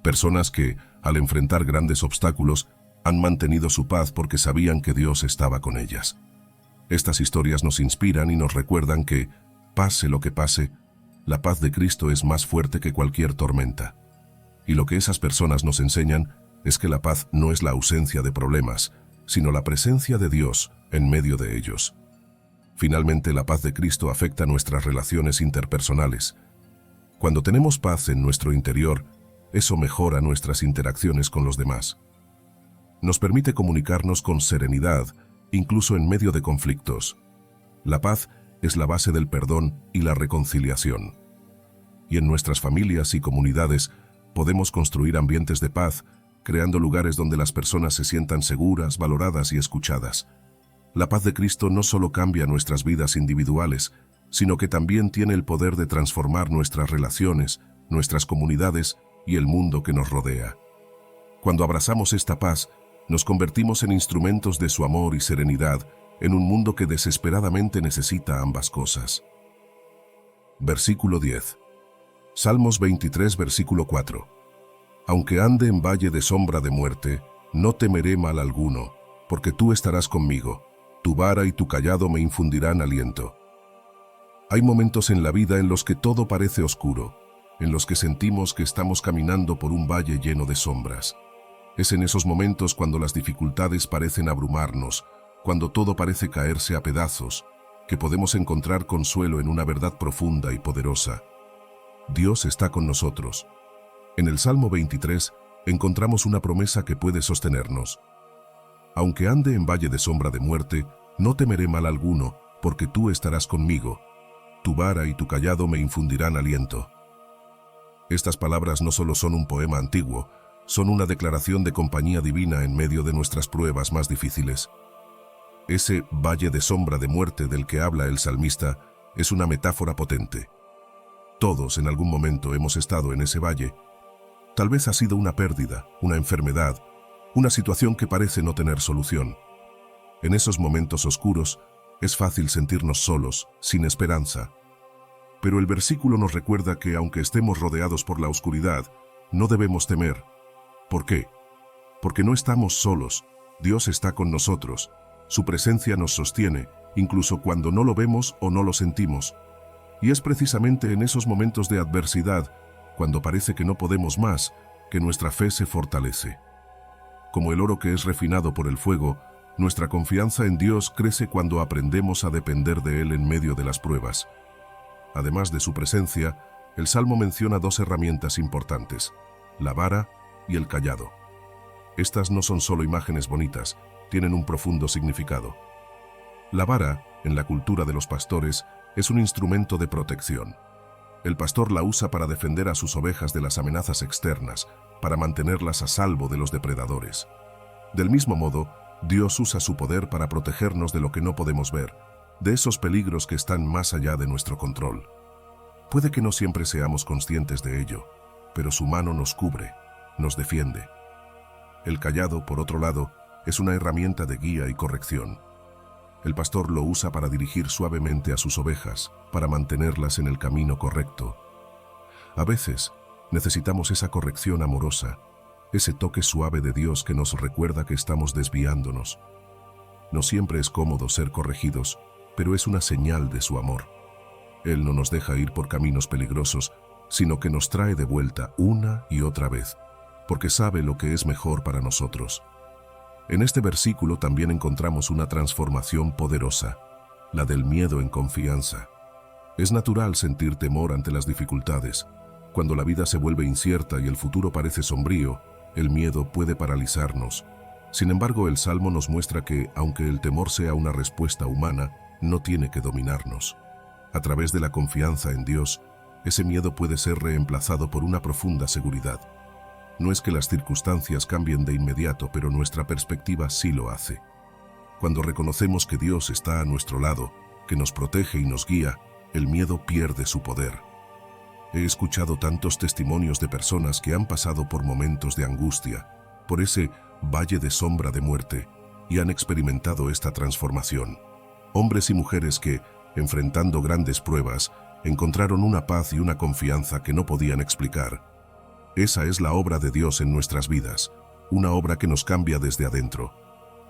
S1: Personas que, al enfrentar grandes obstáculos, han mantenido su paz porque sabían que Dios estaba con ellas. Estas historias nos inspiran y nos recuerdan que, pase lo que pase, la paz de Cristo es más fuerte que cualquier tormenta. Y lo que esas personas nos enseñan es que la paz no es la ausencia de problemas, sino la presencia de Dios en medio de ellos. Finalmente, la paz de Cristo afecta nuestras relaciones interpersonales. Cuando tenemos paz en nuestro interior, eso mejora nuestras interacciones con los demás. Nos permite comunicarnos con serenidad, incluso en medio de conflictos. La paz es la base del perdón y la reconciliación. Y en nuestras familias y comunidades podemos construir ambientes de paz, creando lugares donde las personas se sientan seguras, valoradas y escuchadas. La paz de Cristo no solo cambia nuestras vidas individuales, sino que también tiene el poder de transformar nuestras relaciones, nuestras comunidades y el mundo que nos rodea. Cuando abrazamos esta paz, nos convertimos en instrumentos de su amor y serenidad en un mundo que desesperadamente necesita ambas cosas. Versículo 10. Salmos 23, versículo 4. Aunque ande en valle de sombra de muerte, no temeré mal alguno, porque tú estarás conmigo. Tu vara y tu cayado me infundirán aliento. Hay momentos en la vida en los que todo parece oscuro, en los que sentimos que estamos caminando por un valle lleno de sombras. Es en esos momentos cuando las dificultades parecen abrumarnos, cuando todo parece caerse a pedazos, que podemos encontrar consuelo en una verdad profunda y poderosa. Dios está con nosotros. En el Salmo 23 encontramos una promesa que puede sostenernos. Aunque ande en valle de sombra de muerte, no temeré mal alguno, porque tú estarás conmigo. Tu vara y tu cayado me infundirán aliento. Estas palabras no solo son un poema antiguo, son una declaración de compañía divina en medio de nuestras pruebas más difíciles. Ese valle de sombra de muerte del que habla el salmista es una metáfora potente. Todos en algún momento hemos estado en ese valle. Tal vez ha sido una pérdida, una enfermedad, una situación que parece no tener solución. En esos momentos oscuros, es fácil sentirnos solos, sin esperanza. Pero el versículo nos recuerda que aunque estemos rodeados por la oscuridad, no debemos temer. ¿Por qué? Porque no estamos solos. Dios está con nosotros. Su presencia nos sostiene, incluso cuando no lo vemos o no lo sentimos. Y es precisamente en esos momentos de adversidad, cuando parece que no podemos más, que nuestra fe se fortalece. Como el oro que es refinado por el fuego, nuestra confianza en Dios crece cuando aprendemos a depender de Él en medio de las pruebas. Además de su presencia, el Salmo menciona dos herramientas importantes: la vara y el cayado. Estas no son solo imágenes bonitas, tienen un profundo significado. La vara, en la cultura de los pastores, es un instrumento de protección. El pastor la usa para defender a sus ovejas de las amenazas externas, para mantenerlas a salvo de los depredadores. Del mismo modo, Dios usa su poder para protegernos de lo que no podemos ver, de esos peligros que están más allá de nuestro control. Puede que no siempre seamos conscientes de ello, pero su mano nos cubre, nos defiende. El cayado, por otro lado, es una herramienta de guía y corrección. El pastor lo usa para dirigir suavemente a sus ovejas, para mantenerlas en el camino correcto. A veces, necesitamos esa corrección amorosa, ese toque suave de Dios que nos recuerda que estamos desviándonos. No siempre es cómodo ser corregidos, pero es una señal de su amor. Él no nos deja ir por caminos peligrosos, sino que nos trae de vuelta una y otra vez, porque sabe lo que es mejor para nosotros. En este versículo también encontramos una transformación poderosa, la del miedo en confianza. Es natural sentir temor ante las dificultades. Cuando la vida se vuelve incierta y el futuro parece sombrío, el miedo puede paralizarnos. Sin embargo, el Salmo nos muestra que, aunque el temor sea una respuesta humana, no tiene que dominarnos. A través de la confianza en Dios, ese miedo puede ser reemplazado por una profunda seguridad. No es que las circunstancias cambien de inmediato, pero nuestra perspectiva sí lo hace. Cuando reconocemos que Dios está a nuestro lado, que nos protege y nos guía, el miedo pierde su poder. He escuchado tantos testimonios de personas que han pasado por momentos de angustia, por ese valle de sombra de muerte, y han experimentado esta transformación. Hombres y mujeres que, enfrentando grandes pruebas, encontraron una paz y una confianza que no podían explicar. Esa es la obra de Dios en nuestras vidas, una obra que nos cambia desde adentro.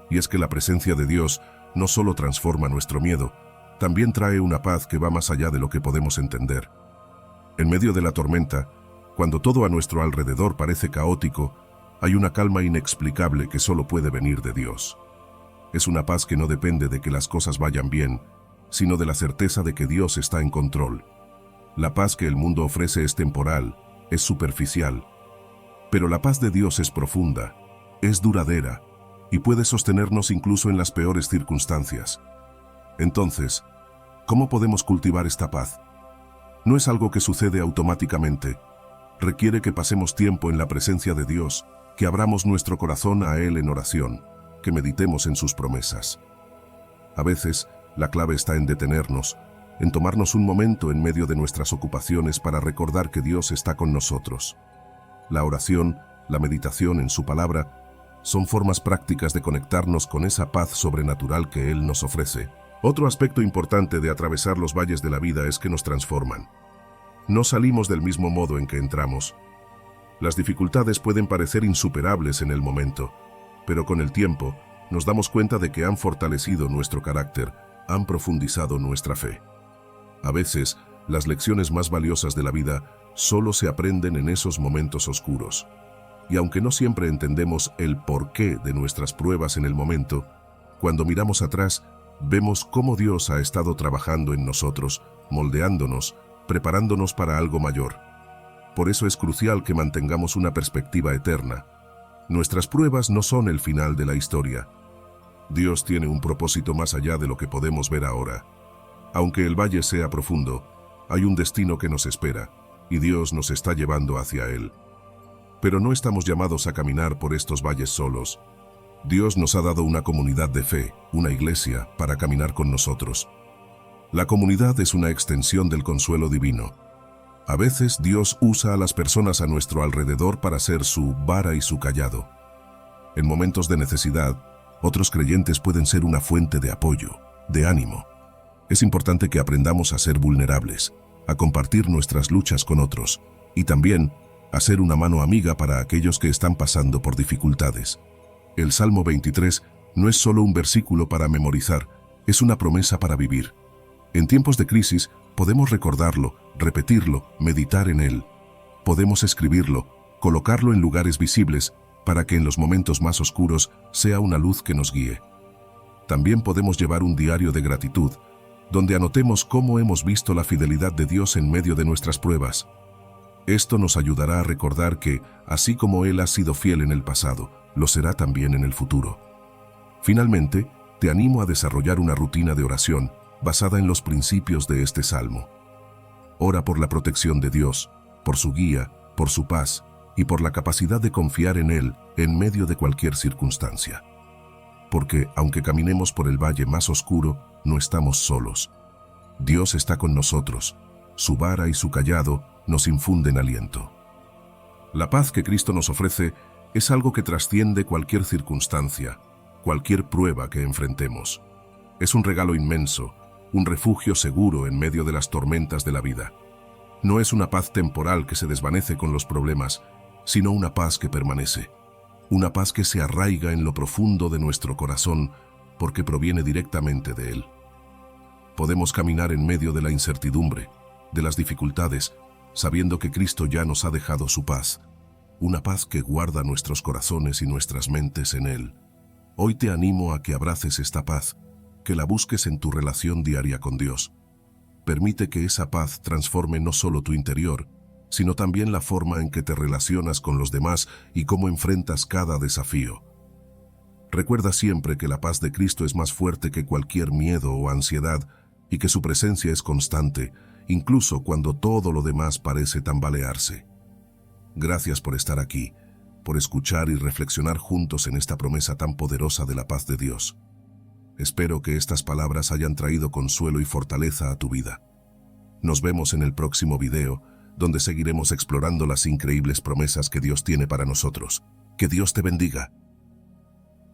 S1: Y es que la presencia de Dios no solo transforma nuestro miedo, también trae una paz que va más allá de lo que podemos entender. En medio de la tormenta, cuando todo a nuestro alrededor parece caótico, hay una calma inexplicable que solo puede venir de Dios. Es una paz que no depende de que las cosas vayan bien, sino de la certeza de que Dios está en control. La paz que el mundo ofrece es temporal, es superficial, pero la paz de Dios es profunda, es duradera y puede sostenernos incluso en las peores circunstancias. Entonces, ¿cómo podemos cultivar esta paz? No es algo que sucede automáticamente. Requiere que pasemos tiempo en la presencia de Dios, que abramos nuestro corazón a Él en oración, que meditemos en sus promesas. A veces, la clave está en detenernos, en tomarnos un momento en medio de nuestras ocupaciones para recordar que Dios está con nosotros. La oración, la meditación en su palabra, son formas prácticas de conectarnos con esa paz sobrenatural que Él nos ofrece. Otro aspecto importante de atravesar los valles de la vida es que nos transforman. No salimos del mismo modo en que entramos. Las dificultades pueden parecer insuperables en el momento, pero con el tiempo nos damos cuenta de que han fortalecido nuestro carácter, han profundizado nuestra fe. A veces, las lecciones más valiosas de la vida solo se aprenden en esos momentos oscuros. Y aunque no siempre entendemos el porqué de nuestras pruebas en el momento, cuando miramos atrás, vemos cómo Dios ha estado trabajando en nosotros, moldeándonos, preparándonos para algo mayor. Por eso es crucial que mantengamos una perspectiva eterna. Nuestras pruebas no son el final de la historia. Dios tiene un propósito más allá de lo que podemos ver ahora. Aunque el valle sea profundo, hay un destino que nos espera, y Dios nos está llevando hacia él. Pero no estamos llamados a caminar por estos valles solos. Dios nos ha dado una comunidad de fe, una iglesia, para caminar con nosotros. La comunidad es una extensión del consuelo divino. A veces Dios usa a las personas a nuestro alrededor para ser su vara y su cayado. En momentos de necesidad, otros creyentes pueden ser una fuente de apoyo, de ánimo. Es importante que aprendamos a ser vulnerables, a compartir nuestras luchas con otros y también a ser una mano amiga para aquellos que están pasando por dificultades. El Salmo 23 no es solo un versículo para memorizar, es una promesa para vivir. En tiempos de crisis podemos recordarlo, repetirlo, meditar en él. Podemos escribirlo, colocarlo en lugares visibles para que en los momentos más oscuros sea una luz que nos guíe. También podemos llevar un diario de gratitud, donde anotemos cómo hemos visto la fidelidad de Dios en medio de nuestras pruebas. Esto nos ayudará a recordar que, así como Él ha sido fiel en el pasado, lo será también en el futuro. Finalmente, te animo a desarrollar una rutina de oración basada en los principios de este salmo. Ora por la protección de Dios, por su guía, por su paz y por la capacidad de confiar en Él en medio de cualquier circunstancia. Porque, aunque caminemos por el valle más oscuro, no estamos solos. Dios está con nosotros. Su vara y su cayado nos infunden aliento. La paz que Cristo nos ofrece es algo que trasciende cualquier circunstancia, cualquier prueba que enfrentemos. Es un regalo inmenso, un refugio seguro en medio de las tormentas de la vida. No es una paz temporal que se desvanece con los problemas, sino una paz que permanece. Una paz que se arraiga en lo profundo de nuestro corazón porque proviene directamente de Él. Podemos caminar en medio de la incertidumbre, de las dificultades, sabiendo que Cristo ya nos ha dejado su paz, una paz que guarda nuestros corazones y nuestras mentes en Él. Hoy te animo a que abraces esta paz, que la busques en tu relación diaria con Dios. Permite que esa paz transforme no solo tu interior, sino también la forma en que te relacionas con los demás y cómo enfrentas cada desafío. Recuerda siempre que la paz de Cristo es más fuerte que cualquier miedo o ansiedad y que su presencia es constante, incluso cuando todo lo demás parece tambalearse. Gracias por estar aquí, por escuchar y reflexionar juntos en esta promesa tan poderosa de la paz de Dios. Espero que estas palabras hayan traído consuelo y fortaleza a tu vida. Nos vemos en el próximo video, donde seguiremos explorando las increíbles promesas que Dios tiene para nosotros. Que Dios te bendiga.